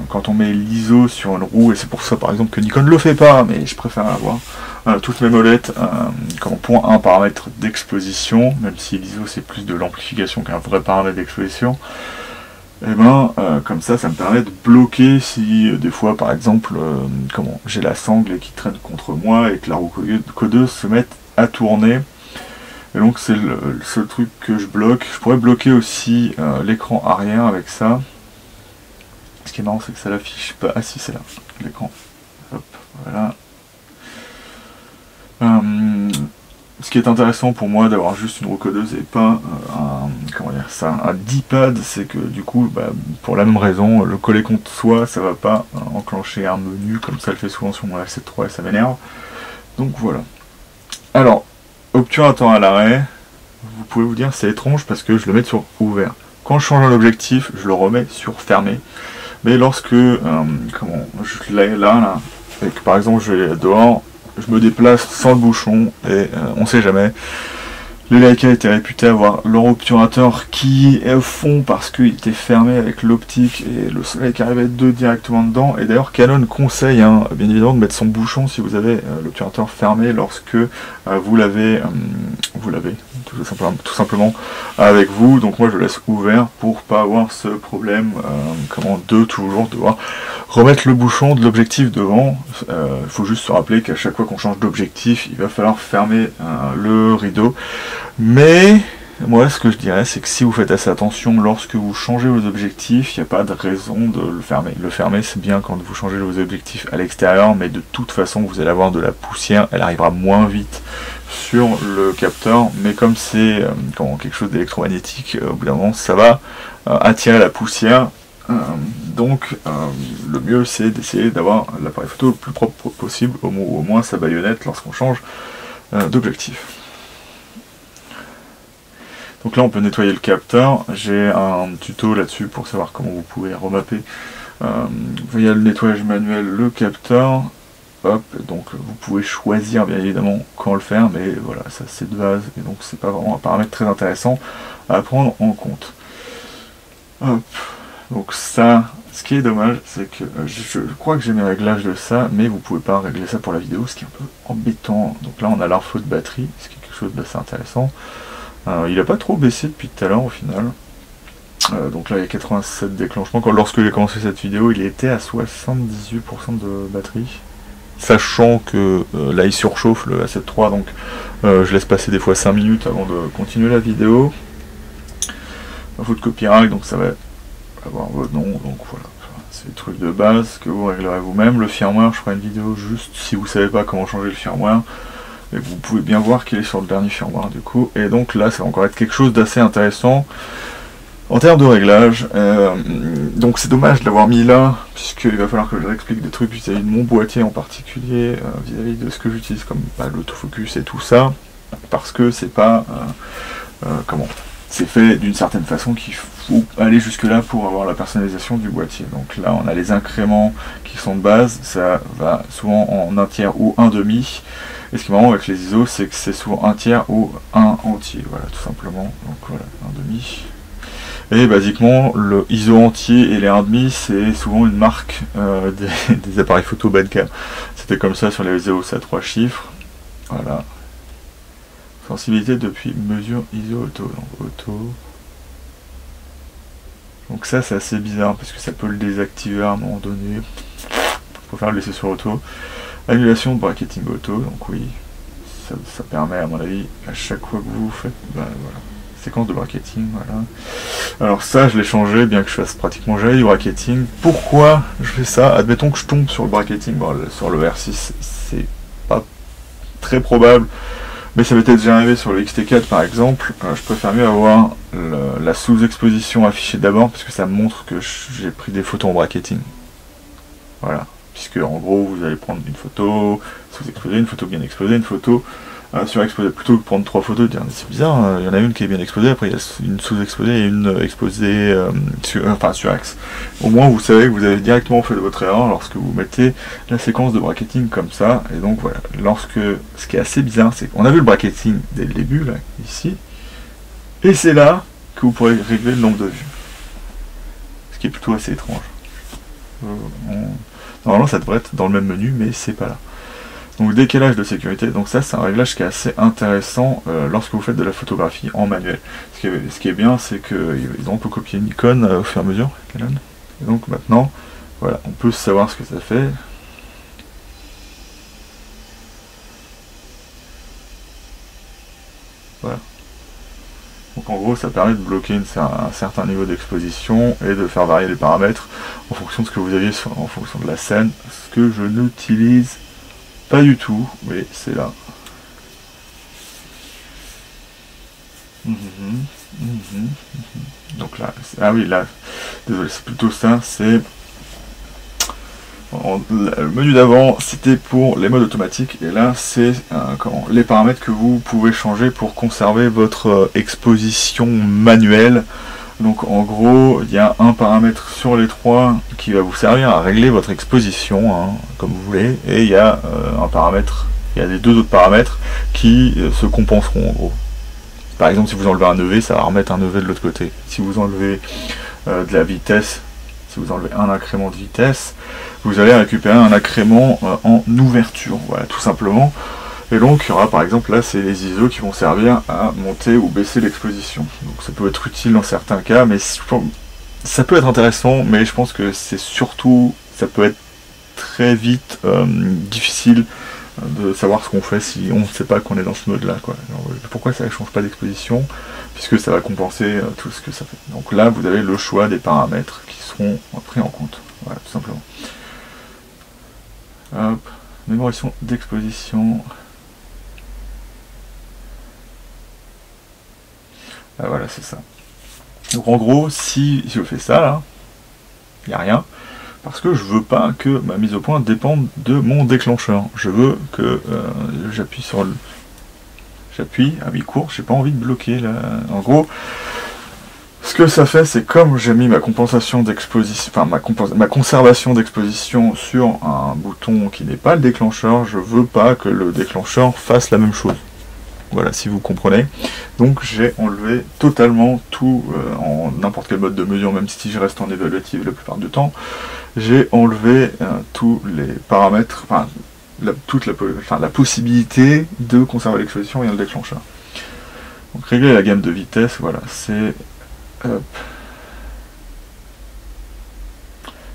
[SPEAKER 1] quand on met l'ISO sur une roue, et c'est pour ça par exemple que Nikon ne le fait pas, mais je préfère avoir toutes mes molettes comme point 1 paramètre d'exposition, même si l'ISO c'est plus de l'amplification qu'un vrai paramètre d'exposition. Et ben comme ça me permet de bloquer si des fois par exemple j'ai la sangle qui traîne contre moi et que la roue codeuse se mette à tourner. Et donc c'est le seul truc que je bloque. Je pourrais bloquer aussi l'écran arrière avec ça. Ce qui est marrant c'est que ça l'affiche pas. Ah si, c'est là, l'écran. Hop, voilà. Ce qui est intéressant pour moi d'avoir juste une roue codeuse et pas un D-pad, c'est que du coup, pour la même raison, le coller contre soi, ça va pas enclencher un menu comme ça le fait souvent sur mon F7 III et ça m'énerve. Donc voilà. Alors, obturateur à l'arrêt, vous pouvez vous dire c'est étrange parce que je le mets sur ouvert. Quand je change un objectif, je le remets sur fermé. Mais lorsque je l'ai là, et que par exemple je vais dehors, je me déplace sans le bouchon et on sait jamais. Les Leica étaient réputés avoir leur obturateur qui est au fond parce qu'il était fermé avec l'optique et le soleil qui arrivait directement dedans. Et d'ailleurs Canon conseille bien évidemment de mettre son bouchon si vous avez l'obturateur fermé lorsque vous l'avez tout simplement avec vous. Donc moi je le laisse ouvert pour pas avoir ce problème de toujours devoir remettre le bouchon de l'objectif devant. Il faut juste se rappeler qu'à chaque fois qu'on change d'objectif, il va falloir fermer le rideau. Mais moi ce que je dirais c'est que si vous faites assez attention lorsque vous changez vos objectifs, il n'y a pas de raison de le fermer. Le fermer c'est bien quand vous changez vos objectifs à l'extérieur, mais de toute façon vous allez avoir de la poussière, elle arrivera moins vite sur le capteur, mais comme c'est quelque chose d'électromagnétique, au bout d'un moment ça va attirer la poussière. Donc le mieux c'est d'essayer d'avoir l'appareil photo le plus propre possible, au moins sa baïonnette lorsqu'on change d'objectif. Donc là on peut nettoyer le capteur, j'ai un tuto là-dessus pour savoir comment vous pouvez remapper via le nettoyage manuel le capteur. Hop, donc vous pouvez choisir bien évidemment quand le faire, mais voilà, ça c'est de base, et donc c'est pas vraiment un paramètre très intéressant à prendre en compte. Hop, donc ça, ce qui est dommage, c'est que je crois que j'ai mes réglages de ça, mais vous pouvez pas régler ça pour la vidéo, ce qui est un peu embêtant. Donc là on a l'info de batterie, ce qui est quelque chose d'assez intéressant. Il n'a pas trop baissé depuis tout à l'heure au final. Donc là il y a 87 déclenchements. Lorsque j'ai commencé cette vidéo, il était à 78% de batterie. Sachant que là il surchauffe le A7 III, donc je laisse passer des fois 5 minutes avant de continuer la vidéo. Info de copyright, donc ça va avoir votre nom, donc voilà. C'est des trucs de base que vous réglerez vous-même. Le firmware, je ferai une vidéo juste si vous savez pas comment changer le firmware. Et vous pouvez bien voir qu'il est sur le dernier firmware du coup. Et donc là ça va encore être quelque chose d'assez intéressant en termes de réglage. Donc c'est dommage de l'avoir mis là, puisqu'il va falloir que je explique des trucs vis-à-vis de mon boîtier en particulier, vis-à-vis de ce que j'utilise comme l'autofocus et tout ça, parce que c'est pas c'est fait d'une certaine façon qu'il faut aller jusque là pour avoir la personnalisation du boîtier. Donc là on a les incréments qui sont de base, ça va souvent en 1 tiers ou 1 demi. Et ce qui est marrant avec les ISO, c'est que c'est souvent 1 tiers ou 1 entier, voilà, tout simplement. Donc voilà, 1 demi. Et basiquement, le ISO entier et les 1,5, c'est souvent une marque des appareils photo bas de gamme. C'était comme ça sur les EOS à 3 chiffres. Voilà. Sensibilité depuis mesure ISO auto. Donc auto. Donc ça c'est assez bizarre parce que ça peut le désactiver à un moment donné. Je préfère le laisser sur auto. Annulation de bracketing auto, donc oui, ça permet à mon avis à chaque fois que vous faites, voilà, séquence de bracketing, voilà. Alors ça, je l'ai changé, bien que je fasse pratiquement jamais du bracketing. Pourquoi je fais ça? Admettons que je tombe sur le bracketing, bon, sur le R6, c'est pas très probable, mais ça m'était déjà arrivé sur le XT4 par exemple. Je préfère mieux avoir la sous-exposition affichée d'abord, parce que ça montre que j'ai pris des photos en bracketing. Voilà, puisque en gros, vous allez prendre une photo sous-exposée, une photo bien exposée, une photo surexposée, plutôt que prendre 3 photos, dire c'est bizarre, il y en a une qui est bien exposée, après il y a une sous-exposée et une exposée sur axe. Au moins vous savez que vous avez directement fait de votre erreur lorsque vous mettez la séquence de bracketing comme ça. Et donc voilà, ce qui est assez bizarre, c'est qu'on a vu le bracketing dès le début, là, ici, et c'est là que vous pourrez régler le nombre de vues. Ce qui est plutôt assez étrange. Normalement ça devrait être dans le même menu, mais c'est pas là. Donc décalage de sécurité, donc ça c'est un réglage qui est assez intéressant lorsque vous faites de la photographie en manuel. Ce qui est bien, c'est qu'ils ont un peu copié Nikon au fur et à mesure, Canon. Et donc maintenant, voilà, on peut savoir ce que ça fait. Voilà. Donc en gros ça permet de bloquer un certain niveau d'exposition et de faire varier les paramètres en fonction de ce que vous aviez en fonction de la scène, ce que je n'utilise pas du tout, mais c'est là. Donc là, ah oui, là, désolé, c'est plutôt ça, c'est... Le menu d'avant, c'était pour les modes automatiques, et là, c'est les paramètres que vous pouvez changer pour conserver votre exposition manuelle. Donc en gros, il y a un paramètre sur les 3 qui va vous servir à régler votre exposition, hein, comme vous voulez, et il y a un paramètre, il y a les 2 autres paramètres qui se compenseront en gros. Par exemple, si vous enlevez un EV, ça va remettre un EV de l'autre côté. Si vous enlevez de la vitesse, si vous enlevez un incrément de vitesse, vous allez récupérer un incrément en ouverture, voilà, tout simplement. Et donc, il y aura par exemple, là, c'est les ISO qui vont servir à monter ou baisser l'exposition. Donc ça peut être utile dans certains cas, mais ça peut être intéressant, mais je pense que c'est surtout, ça peut être très vite difficile de savoir ce qu'on fait si on ne sait pas qu'on est dans ce mode-là, quoi. Alors, pourquoi ça ne change pas d'exposition? Puisque ça va compenser tout ce que ça fait. Donc là, vous avez le choix des paramètres qui seront pris en compte. Voilà, tout simplement. Hop, mémorisation d'exposition. Ah, voilà, c'est ça. Donc en gros, si je fais ça, là, il n'y a rien, parce que je veux pas que ma mise au point dépende de mon déclencheur. Je veux que j'appuie sur le... J'appuie à mi-cours, j'ai pas envie de bloquer, là. En gros, ce que ça fait, c'est comme j'ai mis ma compensation d'exposition, enfin ma conservation d'exposition sur un bouton qui n'est pas le déclencheur, je veux pas que le déclencheur fasse la même chose. Voilà, si vous comprenez. Donc j'ai enlevé totalement tout en n'importe quel mode de mesure, même si je reste en évaluative la plupart du temps. J'ai enlevé tous les paramètres, enfin la possibilité de conserver l'exposition et le déclencheur. Donc régler la gamme de vitesse, voilà, c'est...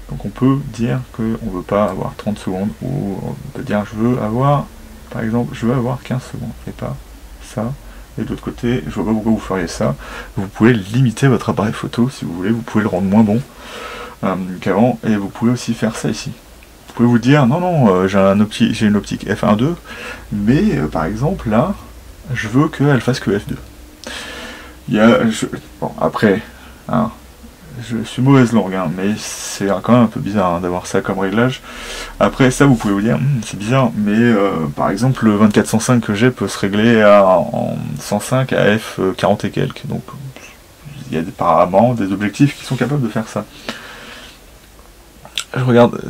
[SPEAKER 1] Donc on peut dire qu'on ne veut pas avoir 30 secondes, ou on peut dire je veux avoir, par exemple, je veux avoir 15 secondes, et pas ça. Et de l'autre côté, je vois pas pourquoi vous feriez ça. Vous pouvez limiter votre appareil photo si vous voulez, vous pouvez le rendre moins bon qu'avant, et vous pouvez aussi faire ça ici. Vous pouvez vous dire, non, j'ai une optique f1.2, mais par exemple là, je veux qu'elle fasse que f2. Bon, après, hein, je suis mauvaise langue, hein, mais c'est quand même un peu bizarre d'avoir ça comme réglage. Après ça, vous pouvez vous dire, c'est bizarre, mais par exemple, le 24-105 que j'ai peut se régler en 105 à f40 et quelques. Donc, il y a apparemment des objectifs qui sont capables de faire ça.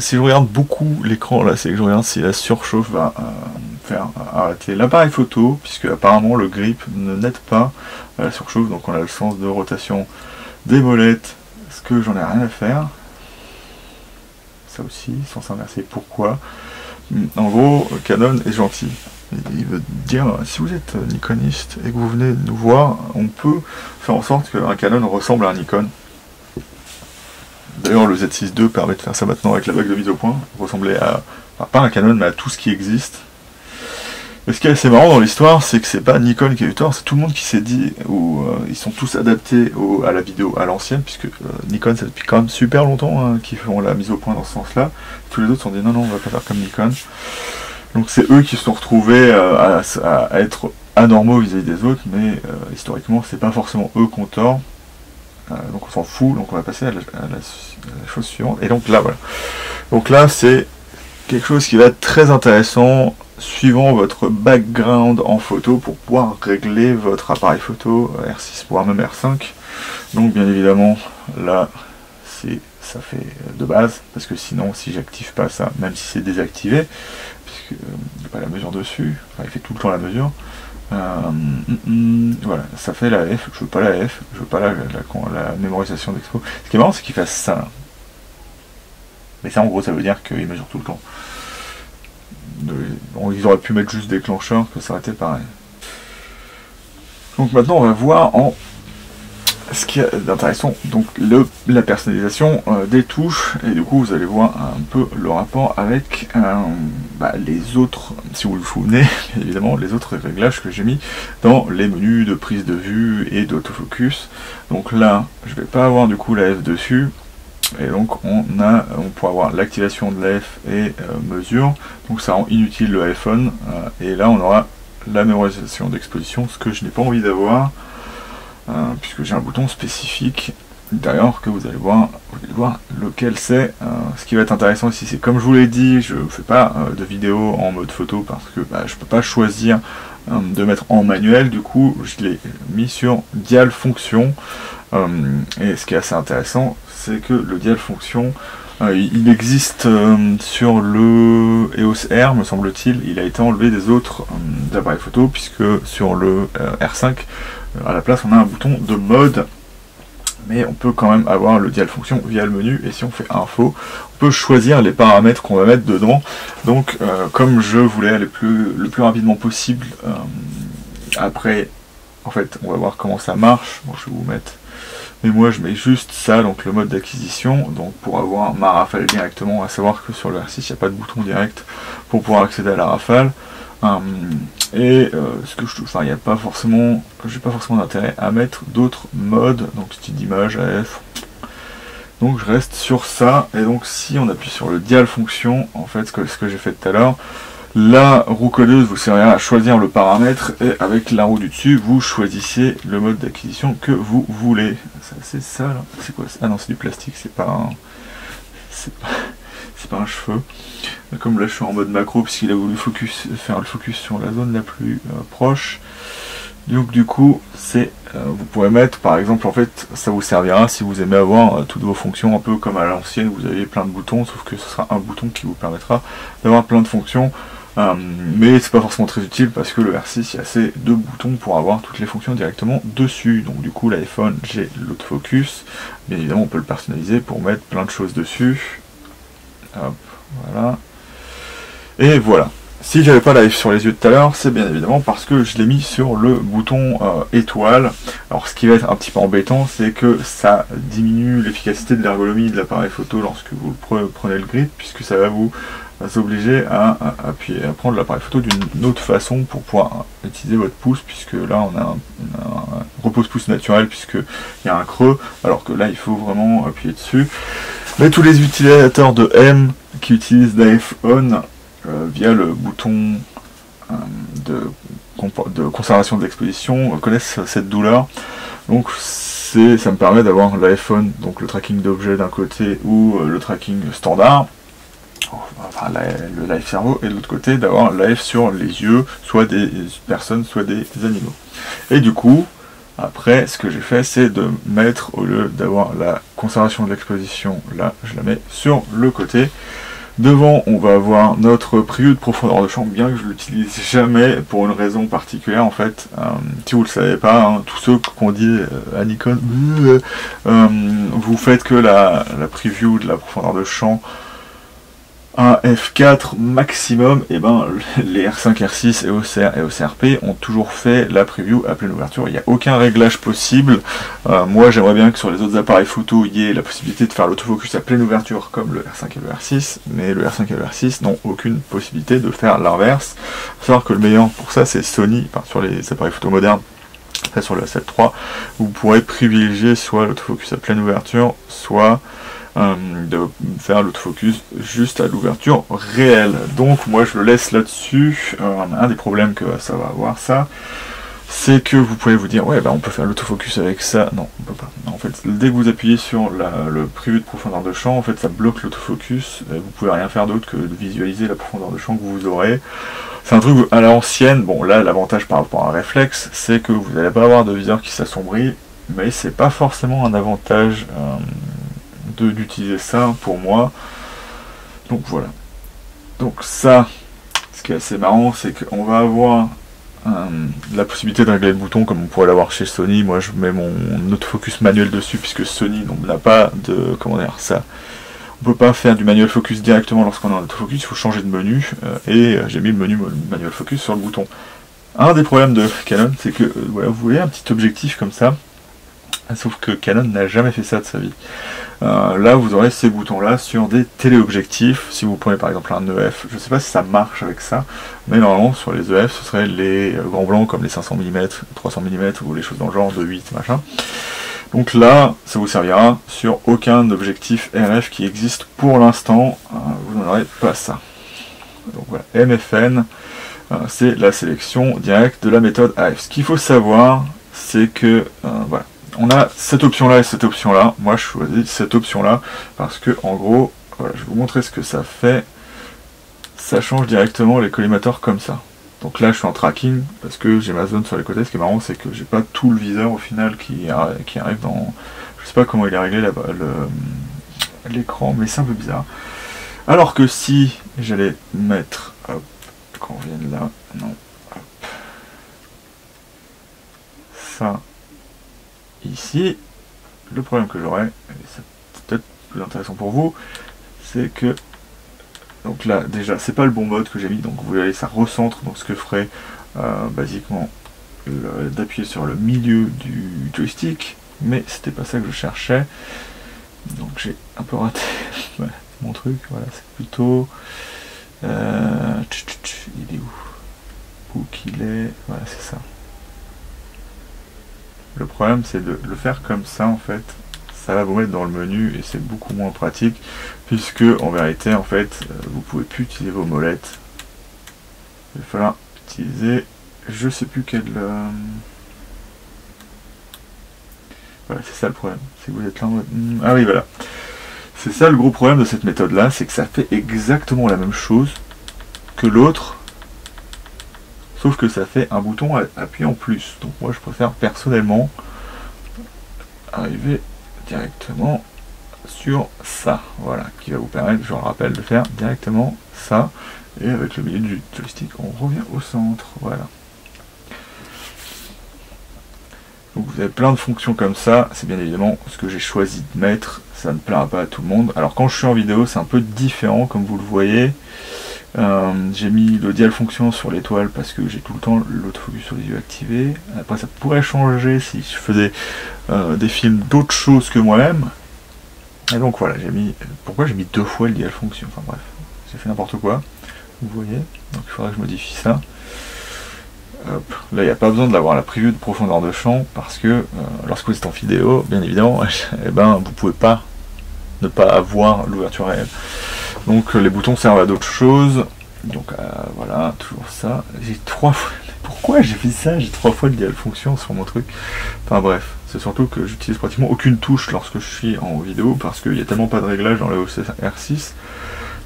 [SPEAKER 1] Si je regarde beaucoup l'écran, là, c'est que je regarde si la surchauffe va faire arrêter l'appareil photo, puisque apparemment le grip n'aide pas à la surchauffe, donc on a le sens de rotation des molettes, ce que j'en ai rien à faire. Ça aussi, sans s'inverser, pourquoi? En gros, Canon est gentil. Il veut dire, si vous êtes Nikoniste et que vous venez nous voir, on peut faire en sorte qu'un Canon ressemble à un Nikon. D'ailleurs, le Z6 II permet de faire ça maintenant avec la bague de mise au point, ressembler à, enfin, pas un Canon, mais à tout ce qui existe. Et ce qui est assez marrant dans l'histoire, c'est que c'est pas Nikon qui a eu tort, c'est tout le monde qui s'est dit, ou ils sont tous adaptés à la vidéo à l'ancienne, puisque Nikon, ça depuis quand même super longtemps hein, qu'ils font la mise au point dans ce sens-là. Tous les autres se sont dit non, non, on va pas faire comme Nikon. Donc c'est eux qui se sont retrouvés à être anormaux vis-à-vis des autres, mais historiquement, c'est pas forcément eux qui ont tort. Donc on s'en fout, donc on va passer à la chose suivante. Et donc là, voilà. Donc là, c'est quelque chose qui va être très intéressant suivant votre background en photo pour pouvoir régler votre appareil photo R6 voire même R5. Donc bien évidemment là ça fait de base parce que sinon si j'active pas ça, même si c'est désactivé, puisque il n'y a pas la mesure dessus, enfin, il fait tout le temps la mesure. Voilà, ça fait la F, je veux pas la F, je veux pas la mémorisation d'expo. Ce qui est marrant c'est qu'il fasse ça. Mais ça en gros ça veut dire qu'il mesure tout le temps. Bon, ils auraient pu mettre juste déclencheur, que ça aurait été pareil. Donc maintenant on va voir en ce qui est d'intéressant, donc la personnalisation des touches, et du coup vous allez voir un peu le rapport avec les autres, si vous le souvenez, évidemment les autres réglages que j'ai mis dans les menus de prise de vue et d'autofocus. Donc là je vais pas avoir du coup la F dessus. Et donc on pourra avoir l'activation de la F et mesure, donc ça rend inutile le iPhone, et là on aura la mémorisation d'exposition, ce que je n'ai pas envie d'avoir, puisque j'ai un bouton spécifique, d'ailleurs que vous allez voir lequel c'est. Ce qui va être intéressant ici, c'est comme je vous l'ai dit, je ne fais pas de vidéo en mode photo, parce que je ne peux pas choisir de mettre en manuel, du coup je l'ai mis sur dial fonction, et ce qui est assez intéressant, c'est que le dial fonction, il existe sur le EOS R, me semble-t-il, il a été enlevé des autres appareils photo, puisque sur le R5, à la place on a un bouton de mode, mais on peut quand même avoir le dial fonction via le menu, et si on fait info, on peut choisir les paramètres qu'on va mettre dedans. Donc comme je voulais aller le plus rapidement possible, après, en fait, on va voir comment ça marche. Bon, je vais vous mettre... Mais moi je mets juste ça, donc le mode d'acquisition, donc pour avoir ma rafale directement, à savoir que sur le R6 il n'y a pas de bouton direct pour pouvoir accéder à la rafale. Il n'y a pas forcément, j'ai pas forcément d'intérêt à mettre d'autres modes, donc style d'image, AF. Donc je reste sur ça, et donc si on appuie sur le dial fonction, en fait ce que j'ai fait tout à l'heure, la roue codeuse vous servira à choisir le paramètre, et avec la roue du dessus, vous choisissez le mode d'acquisition que vous voulez. C'est ça là. C'est quoi? Ah non, c'est du plastique, c'est pas un cheveu. Comme là je suis en mode macro, puisqu'il a voulu faire le focus sur la zone la plus proche. Donc du coup, vous pourrez mettre, par exemple, en fait, ça vous servira si vous aimez avoir toutes vos fonctions, un peu comme à l'ancienne, vous avez plein de boutons, sauf que ce sera un bouton qui vous permettra d'avoir plein de fonctions. Mais c'est pas forcément très utile parce que le R6 il y a assez de boutons pour avoir toutes les fonctions directement dessus. Donc du coup l'iPhone, j'ai l'autofocus, bien évidemment on peut le personnaliser pour mettre plein de choses dessus. Hop, voilà. Et voilà. Si j'avais pas la F sur les yeux tout à l'heure, c'est bien évidemment parce que je l'ai mis sur le bouton étoile. Alors ce qui va être un petit peu embêtant, c'est que ça diminue l'efficacité de l'ergonomie de l'appareil photo lorsque vous prenez le grip, puisque ça va vous obliger à prendre l'appareil photo d'une autre façon pour pouvoir utiliser votre pouce, puisque là on a un repose-pouce naturel, puisqu'il y a un creux, alors que là il faut vraiment appuyer dessus. Mais tous les utilisateurs de M qui utilisent l'iPhone via le bouton de conservation de l'exposition connaissent cette douleur. Donc ça me permet d'avoir l'iPhone, donc le tracking d'objets d'un côté ou le tracking standard, enfin le live cerveau, et de l'autre côté d'avoir live sur les yeux, soit des personnes, soit des animaux. Et du coup, après, ce que j'ai fait, c'est de mettre, au lieu d'avoir la conservation de l'exposition, là, je la mets sur le côté. Devant, on va avoir notre preview de profondeur de champ, bien que je ne l'utilise jamais pour une raison particulière, en fait. Si vous ne le savez pas, hein, tous ceux qu'on dit à Nikon, vous faites que la preview de la profondeur de champ un F4 maximum, et ben les R5, R6 et OCR et OCRP ont toujours fait la preview à pleine ouverture. Il n'y a aucun réglage possible. Moi j'aimerais bien que sur les autres appareils photo il y ait la possibilité de faire l'autofocus à pleine ouverture comme le R5 et le R6, mais le R5 et le R6 n'ont aucune possibilité de faire l'inverse. Il faut savoir que le meilleur pour ça c'est Sony, enfin, sur les appareils photo modernes, sur le A7 III, vous pourrez privilégier soit l'autofocus à pleine ouverture, soit de faire l'autofocus juste à l'ouverture réelle. Donc moi je le laisse là-dessus. Un des problèmes que ça va avoir, ça, c'est que vous pouvez vous dire ouais bah on peut faire l'autofocus avec ça. Non, on peut pas. Non, en fait, dès que vous appuyez sur le preview de profondeur de champ, en fait ça bloque l'autofocus. Vous pouvez rien faire d'autre que de visualiser la profondeur de champ que vous aurez. C'est un truc à l'ancienne. Bon là l'avantage par rapport à un réflexe, c'est que vous n'allez pas avoir de viseur qui s'assombrit, mais c'est pas forcément un avantage d'utiliser ça pour moi. Donc voilà. Donc ça, ce qui est assez marrant, c'est qu'on va avoir la possibilité de régler le bouton comme on pourrait l'avoir chez Sony. Moi je mets mon autofocus manuel dessus puisque Sony n'a pas de, comment dire ça, on peut pas faire du manual focus directement lorsqu'on a un autofocus, il faut changer de menu, et j'ai mis le menu manual focus sur le bouton. Un des problèmes de Canon, c'est que voilà, vous voyez un petit objectif comme ça, sauf que Canon n'a jamais fait ça de sa vie. Là vous aurez ces boutons là sur des téléobjectifs. Si vous prenez par exemple un EF, je sais pas si ça marche avec ça, mais normalement sur les EF ce serait les grands blancs comme les 500 mm, 300 mm ou les choses dans le genre de 8 machin. Donc là ça vous servira sur aucun objectif RF qui existe pour l'instant, vous n'aurez pas ça. Donc voilà, MFN, c'est la sélection directe de la méthode AF. Ce qu'il faut savoir, c'est que voilà, on a cette option là et cette option là. Moi je choisis cette option là parce que en gros, voilà, je vais vous montrer ce que ça fait. Ça change directement les collimateurs comme ça. Donc là je suis en tracking parce que j'ai ma zone sur les côtés. Ce qui est marrant, c'est que j'ai pas tout le viseur au final qui arrive dans... Je sais pas comment il est réglé là-bas l'écran, mais c'est un peu bizarre. Alors que si j'allais mettre, hop, qu'on vienne là, non, hop, ça ici, le problème que j'aurais, et c'est peut-être plus intéressant pour vous, c'est que donc là déjà c'est pas le bon mode que j'ai mis, donc vous voyez ça recentre, donc ce que ferait basiquement d'appuyer sur le milieu du joystick, mais c'était pas ça que je cherchais, donc j'ai un peu raté mon truc. Voilà, c'est plutôt il est où qu'il est, voilà c'est ça. Le problème c'est de le faire comme ça en fait, ça va vous mettre dans le menu et c'est beaucoup moins pratique puisque en vérité en fait vous pouvez plus utiliser vos molettes. Il va falloir utiliser, je sais plus quel voilà, c'est ça le problème, c'est que vous êtes là en mode... ah oui voilà, c'est ça le gros problème de cette méthode là, c'est que ça fait exactement la même chose que l'autre, sauf que ça fait un bouton à appuyer en plus. Donc moi je préfère personnellement arriver directement sur ça, voilà, qui va vous permettre, je le rappelle, de faire directement ça, et avec le milieu du joystick on revient au centre, voilà. Donc vous avez plein de fonctions comme ça, c'est bien évidemment ce que j'ai choisi de mettre, ça ne plaira pas à tout le monde. Alors quand je suis en vidéo c'est un peu différent comme vous le voyez, j'ai mis le dial fonction sur l'étoile parce que j'ai tout le temps l'autofocus sur les yeux activé. Après ça pourrait changer si je faisais des films d'autres choses que moi-même. Et donc voilà, j'ai mis... Pourquoi j'ai mis deux fois le dial fonction? Enfin bref, j'ai fait n'importe quoi, vous voyez. Donc il faudrait que je modifie ça. Hop. Là il n'y a pas besoin d'avoir la preview de profondeur de champ parce que lorsque vous êtes en vidéo, bien évidemment, eh ben, vous pouvez pas ne pas avoir l'ouverture réelle. Donc les boutons servent à d'autres choses. Donc voilà, toujours ça. J'ai 3 fois... Pourquoi j'ai fait ça? J'ai 3 fois le dial fonction sur mon truc. Enfin bref, c'est surtout que j'utilise pratiquement aucune touche lorsque je suis en vidéo parce qu'il n'y a tellement pas de réglage dans le R6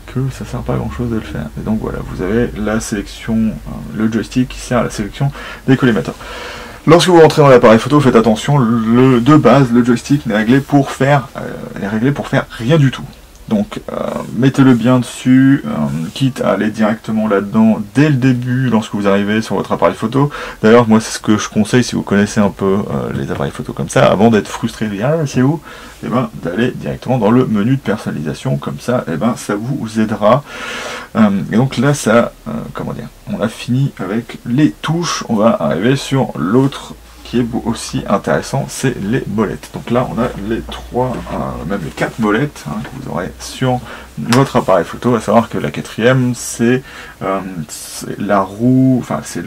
[SPEAKER 1] que ça sert pas à grand chose de le faire. Et donc voilà, vous avez la sélection, le joystick qui sert à la sélection des collimateurs. Lorsque vous rentrez dans l'appareil photo, faites attention, de base, le joystick est réglé pour faire rien du tout. Donc mettez-le bien dessus, quitte à aller directement là-dedans dès le début lorsque vous arrivez sur votre appareil photo. D'ailleurs moi c'est ce que je conseille si vous connaissez un peu les appareils photo comme ça, avant d'être frustré de dire ah, c'est où, et ben d'aller directement dans le menu de personnalisation, comme ça et ben ça vous aidera. Et donc là ça, comment dire, on a fini avec les touches, on va arriver sur l'autre qui est aussi intéressant, c'est les molettes. Donc là on a les 3, même les 4 molettes que vous aurez sur votre appareil photo, à savoir que la quatrième c'est la roue, enfin c'est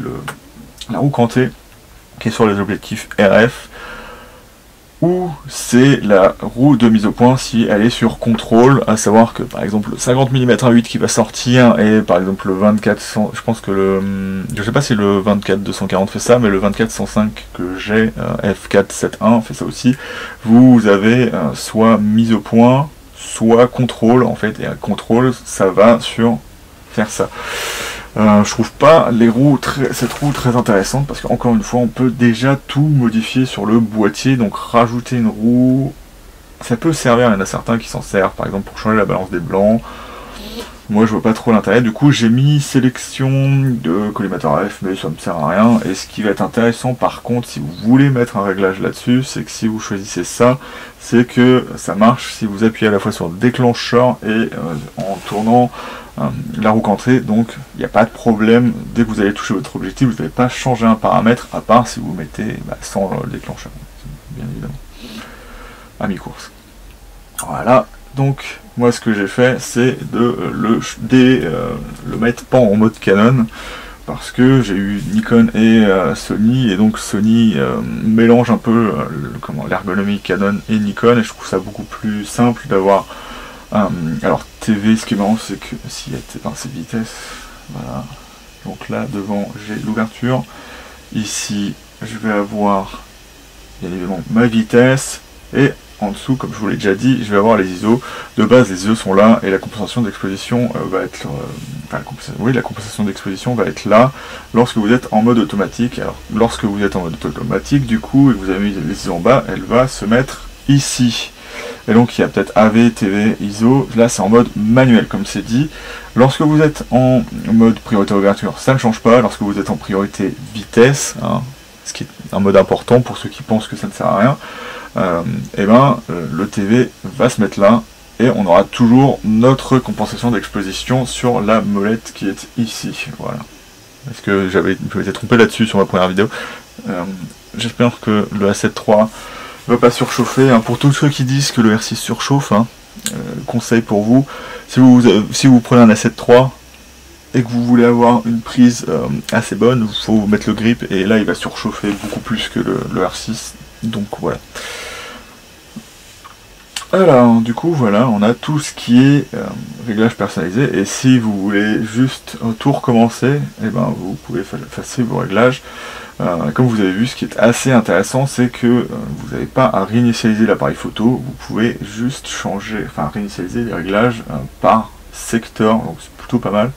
[SPEAKER 1] la roue cantée qui est sur les objectifs RF, ou c'est la roue de mise au point si elle est sur contrôle, à savoir que par exemple le 50 mm 1.8 qui va sortir, et par exemple le 24, je pense que je sais pas si le 24-240 fait ça, mais le 24-105 que j'ai, F471 fait ça aussi. Vous avez soit mise au point, soit contrôle en fait, et un contrôle ça va sur faire ça. Je trouve pas cette roue très intéressante, parce qu'encore une fois on peut déjà tout modifier sur le boîtier, donc rajouter une roue ça peut servir, il y en a certains qui s'en servent par exemple pour changer la balance des blancs. Moi je vois pas trop l'intérêt, du coup j'ai mis sélection de collimateur F, mais ça me sert à rien. Et ce qui va être intéressant par contre si vous voulez mettre un réglage là-dessus, c'est que si vous choisissez ça, c'est que ça marche si vous appuyez à la fois sur le déclencheur et en tournant la roue cantée, donc il n'y a pas de problème, dès que vous allez toucher votre objectif, vous n'allez pas changer un paramètre, à part si vous mettez sans le déclencheur, bien évidemment, à mi-course. Voilà, donc moi ce que j'ai fait, c'est de le mettre pas en mode Canon, parce que j'ai eu Nikon et Sony, et donc Sony mélange un peu l'ergonomie Canon et Nikon, et je trouve ça beaucoup plus simple d'avoir alors TV, ce qui est marrant c'est que s'il y a ces vitesses, voilà, donc là devant j'ai l'ouverture, ici je vais avoir bien évidemment ma vitesse, et en dessous, comme je vous l'ai déjà dit, je vais avoir les ISO. De base les ISO sont là, et la compensation d'exposition va être la compensation d'exposition va être là lorsque vous êtes en mode automatique. Alors lorsque vous êtes en mode automatique, du coup, et que vous avez mis les ISO en bas, elle va se mettre ici. Et donc il y a peut-être AV, TV, ISO, là c'est en mode manuel comme c'est dit. Lorsque vous êtes en mode priorité ouverture, ça ne change pas. Lorsque vous êtes en priorité vitesse, ce qui est un mode important pour ceux qui pensent que ça ne sert à rien, le TV va se mettre là, et on aura toujours notre compensation d'exposition sur la molette qui est ici. Voilà. Parce que je m'étais trompé là-dessus sur ma première vidéo. J'espère que le A7 III ne va pas surchauffer. Pour tous ceux qui disent que le R6 surchauffe, conseil pour vous, si vous prenez un A7 III et que vous voulez avoir une prise assez bonne, il faut mettre le grip, et là il va surchauffer beaucoup plus que le R6. Donc voilà. Alors du coup voilà, on a tout ce qui est réglage personnalisé, et si vous voulez juste tout recommencer, vous pouvez effacer vos réglages. Comme vous avez vu, ce qui est assez intéressant, c'est que vous n'avez pas à réinitialiser l'appareil photo, vous pouvez juste réinitialiser les réglages par secteur, donc c'est plutôt pas mal.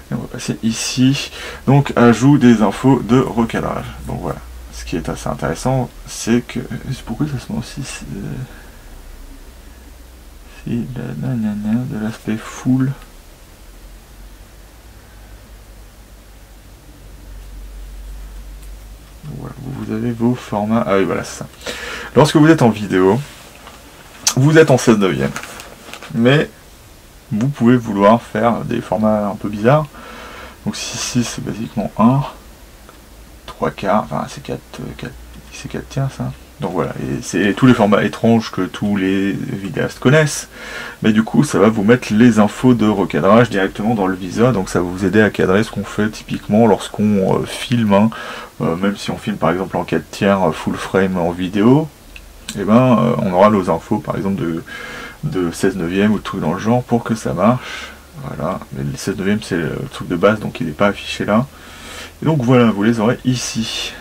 [SPEAKER 1] Et on va passer ici, donc ajout des infos de recadrage. Donc voilà. Ce qui est assez intéressant, c'est que... Pourquoi ça se met aussi de l'aspect full. Voilà, vous avez vos formats... Ah oui, voilà, c'est ça. Lorsque vous êtes en vidéo, vous êtes en 16/9, mais vous pouvez vouloir faire des formats un peu bizarres. Donc 6/6 c'est basiquement 1. 3/4, enfin c'est 4 tiers ça. Donc voilà, et c'est tous les formats étranges que tous les vidéastes connaissent, mais du coup ça va vous mettre les infos de recadrage directement dans le viseur, donc ça va vous aider à cadrer ce qu'on fait typiquement lorsqu'on filme, même si on filme par exemple en 4 tiers full frame en vidéo, on aura nos infos par exemple de 16/9 ou tout dans le genre pour que ça marche. Voilà, mais le 16/9 c'est le truc de base, donc il n'est pas affiché là. Et donc voilà, vous les aurez ici.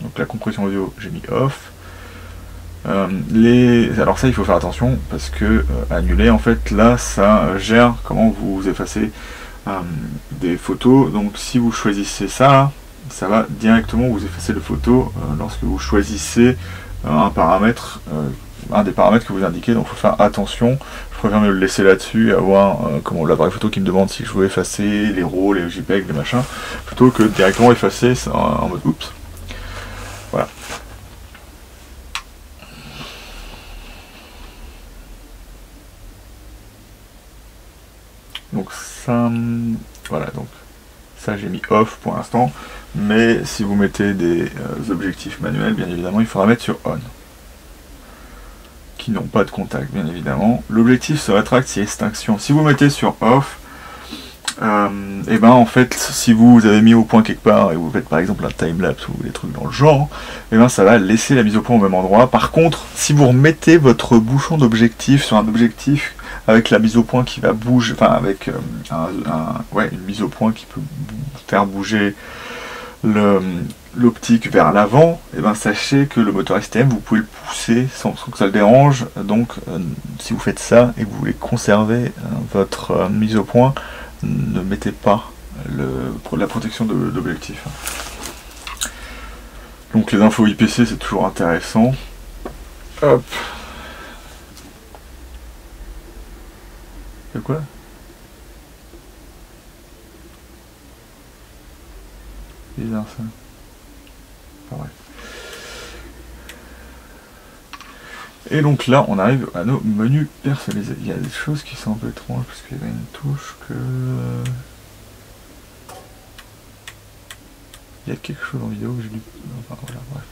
[SPEAKER 1] Donc la compression audio, j'ai mis off. Alors ça, il faut faire attention, parce que annuler, en fait, là, ça gère comment vous effacez des photos. Donc si vous choisissez ça, ça va directement vous effacer les photos lorsque vous choisissez un paramètre un des paramètres que vous indiquez, donc il faut faire attention. Je préfère me le laisser là-dessus et avoir comment l'appareil photo qui me demande si je veux effacer les RAW, les JPEG, les machins, plutôt que directement effacer en mode oups. Voilà. Donc ça, voilà, donc ça j'ai mis off pour l'instant, mais si vous mettez des objectifs manuels, bien évidemment, il faudra mettre sur on, qui n'ont pas de contact, bien évidemment. L'objectif se rétracte si extinction. Si vous mettez sur off, et ben en fait, si vous avez mis au point quelque part et vous faites par exemple un timelapse ou des trucs dans le genre, et ben ça va laisser la mise au point au même endroit. Par contre, si vous remettez votre bouchon d'objectif sur un objectif avec la mise au point qui va bouger, enfin avec une mise au point qui peut faire bouger l'optique vers l'avant, et ben sachez que le moteur STM, vous pouvez le pousser sans que ça le dérange. Donc si vous faites ça et que vous voulez conserver votre mise au point, ne mettez pas la protection d'objectif. Donc les infos IPC, c'est toujours intéressant. Hop. C'est quoi? Bizarre ça. Enfin, bref. Et donc là, on arrive à nos menus personnalisés. Il y a des choses qui sont un peu étranges parce qu'il y a une touche que... Il y a quelque chose en vidéo que j'ai dû... Enfin voilà, bref.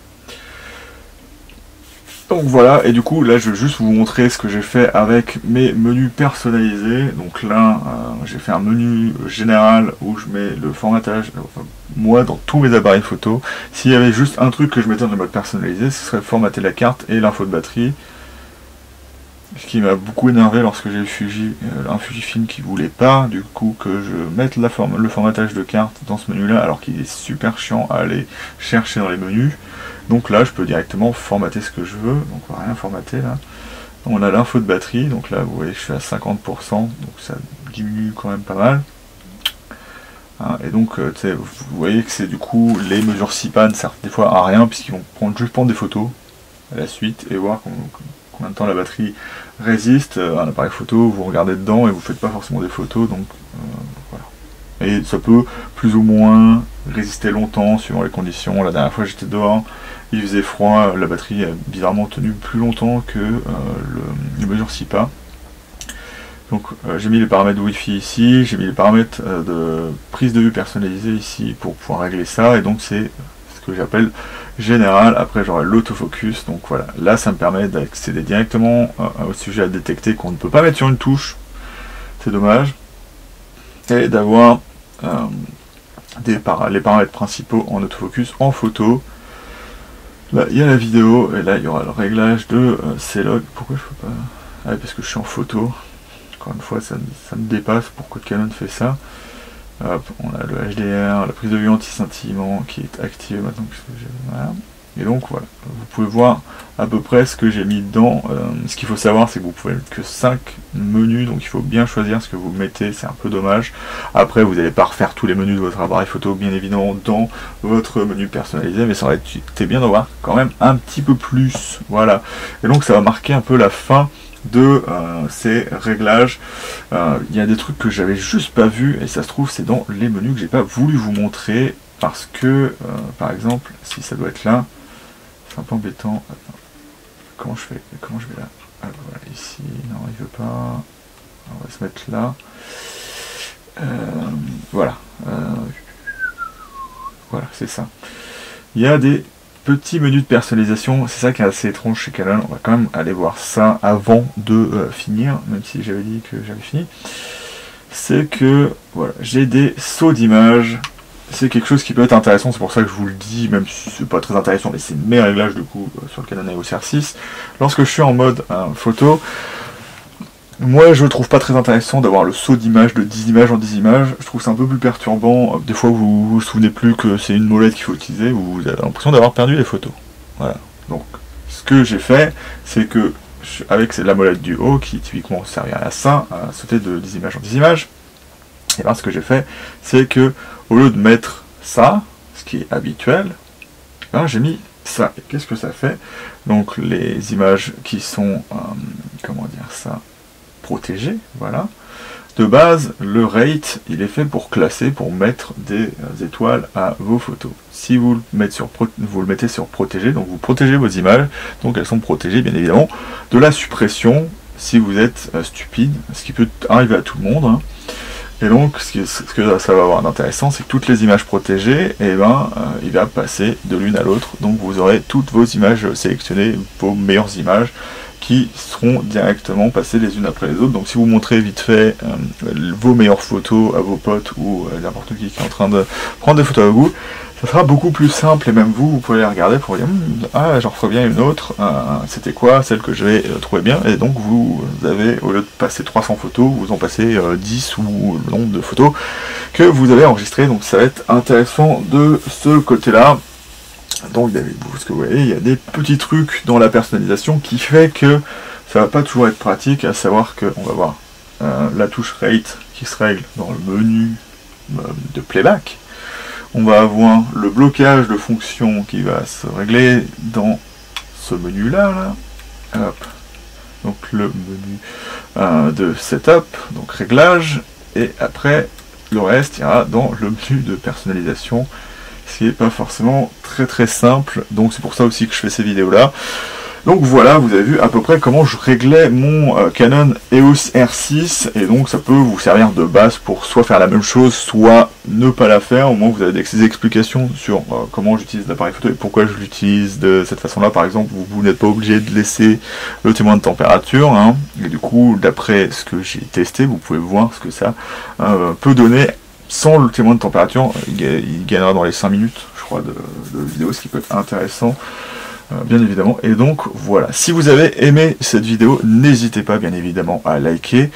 [SPEAKER 1] Donc voilà, et du coup là je vais juste vous montrer ce que j'ai fait avec mes menus personnalisés. Donc là j'ai fait un menu général où je mets le formatage, enfin, moi dans tous mes appareils photo. S'il y avait juste un truc que je mettais dans le mode personnalisé, ce serait formater la carte et l'info de batterie. Ce qui m'a beaucoup énervé lorsque j'ai eu un Fujifilm qui voulait pas du coup que je mette le formatage de carte dans ce menu là, alors qu'il est super chiant à aller chercher dans les menus. Donc là je peux directement formater ce que je veux, donc on va rien formater là. On a l'info de batterie, donc là vous voyez je suis à 50%, donc ça diminue quand même pas mal. Hein, et donc vous voyez que c'est du coup les mesures CPAN servent des fois à rien puisqu'ils vont juste prendre des photos à la suite et voir combien de temps la batterie résiste. Un appareil photo, vous regardez dedans et vous faites pas forcément des photos, donc voilà. Et ça peut plus ou moins résister longtemps suivant les conditions. La dernière fois j'étais dehors, il faisait froid, la batterie a bizarrement tenu plus longtemps que les mesures CIPA. Donc j'ai mis les paramètres Wi-Fi ici, j'ai mis les paramètres de prise de vue personnalisée ici pour pouvoir régler ça, et donc c'est ce que j'appelle général. Après j'aurai l'autofocus, donc voilà, là ça me permet d'accéder directement au sujet à détecter qu'on ne peut pas mettre sur une touche, c'est dommage, et d'avoir les paramètres principaux en autofocus en photo. Là il y a la vidéo, et là il y aura le réglage de C-Log. Pourquoi je peux pas? Ah, parce que je suis en photo. Encore une fois, ça me dépasse pourquoi Canon fait ça. Hop, on a le HDR, la prise de vue anti-scintillement qui est activée maintenant que voilà. Et donc voilà, vous pouvez voir à peu près ce que j'ai mis dedans. Ce qu'il faut savoir, c'est que vous pouvez mettre que 5 menus, donc il faut bien choisir ce que vous mettez, c'est un peu dommage. Après, vous n'allez pas refaire tous les menus de votre appareil photo, bien évidemment, dans votre menu personnalisé, mais ça aurait été bien d'avoir quand même un petit peu plus. Voilà. Et donc ça va marquer un peu la fin de ces réglages. Il y a des trucs que j'avais juste pas vu, et ça se trouve c'est dans les menus que j'ai pas voulu vous montrer parce que par exemple si ça doit être là, c'est un peu embêtant. Attends. Comment je vais là? Ah, voilà, ici, non il veut pas, on va se mettre là. Voilà, voilà, c'est ça. Il y a des petits menus de personnalisation, c'est ça qui est assez étrange chez Canon. On va quand même aller voir ça avant de finir, même si j'avais dit que j'avais fini. C'est que voilà, j'ai des sauts d'images. C'est quelque chose qui peut être intéressant, c'est pour ça que je vous le dis, même si c'est pas très intéressant, mais c'est mes réglages du coup sur le Canon EOS R6. Lorsque je suis en mode photo, moi je trouve pas très intéressant d'avoir le saut d'image de 10 images en 10 images. Je trouve ça un peu plus perturbant. Des fois vous vous souvenez plus que c'est une molette qu'il faut utiliser, vous avez l'impression d'avoir perdu les photos. Voilà. Donc ce que j'ai fait, c'est que avec la molette du haut, qui typiquement servirait à ça, à sauter de 10 images en 10 images, et bien ce que j'ai fait, c'est que au lieu de mettre ça, ce qui est habituel, ben, j'ai mis ça. Et qu'est-ce que ça fait? Donc les images qui sont, comment dire ça, protégées, voilà. De base, le rate, il est fait pour classer, pour mettre des étoiles à vos photos. Si vous le mettez sur protégé, donc vous protégez vos images, donc elles sont protégées bien évidemment de la suppression si vous êtes stupide, ce qui peut arriver à tout le monde. Hein. Et donc, ce que ça va avoir d'intéressant, c'est que toutes les images protégées, il va passer de l'une à l'autre. Donc vous aurez toutes vos images sélectionnées, vos meilleures images, qui seront directement passées les unes après les autres. Donc si vous montrez vite fait vos meilleures photos à vos potes ou n'importe qui est en train de prendre des photos à vous, ça sera beaucoup plus simple, et même vous pouvez les regarder pour dire ah, j'en ferai bien une autre, c'était quoi celle que je vais trouver bien, et donc vous avez, au lieu de passer 300 photos, vous en passez 10 ou le nombre de photos que vous avez enregistrées. Donc ça va être intéressant de ce côté-là. Donc ce que vous voyez, il y a des petits trucs dans la personnalisation qui fait que ça va pas toujours être pratique, à savoir que on va voir la touche rate qui se règle dans le menu de playback. On va avoir le blocage de fonction qui va se régler dans ce menu là. Hop. Donc le menu de setup, donc réglage, et après le reste ira dans le menu de personnalisation, ce qui n'est pas forcément très simple, donc c'est pour ça aussi que je fais ces vidéos là. Donc voilà, vous avez vu à peu près comment je réglais mon Canon EOS R6, et donc ça peut vous servir de base pour soit faire la même chose, soit ne pas la faire. Au moins vous avez des explications sur comment j'utilise l'appareil photo et pourquoi je l'utilise de cette façon-là. Par exemple, vous n'êtes pas obligé de laisser le témoin de température, hein, et du coup, d'après ce que j'ai testé, vous pouvez voir ce que ça peut donner. Sans le témoin de température, il gagnera dans les 5 minutes, je crois, de vidéo, ce qui peut être intéressant. Bien évidemment. Et donc voilà, si vous avez aimé cette vidéo, n'hésitez pas bien évidemment à liker,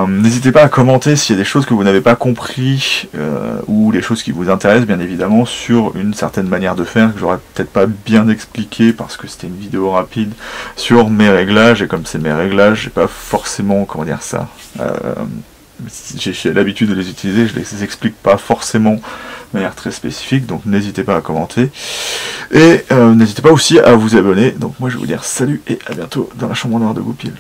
[SPEAKER 1] n'hésitez pas à commenter s'il y a des choses que vous n'avez pas compris ou les choses qui vous intéressent bien évidemment sur une certaine manière de faire que j'aurais peut-être pas bien expliqué parce que c'était une vidéo rapide sur mes réglages, et comme c'est mes réglages, j'ai pas forcément, comment dire ça, j'ai l'habitude de les utiliser, je les explique pas forcément de manière très spécifique, donc n'hésitez pas à commenter, et n'hésitez pas aussi à vous abonner. Donc moi je vais vous dire salut et à bientôt dans la chambre noire de Goupil.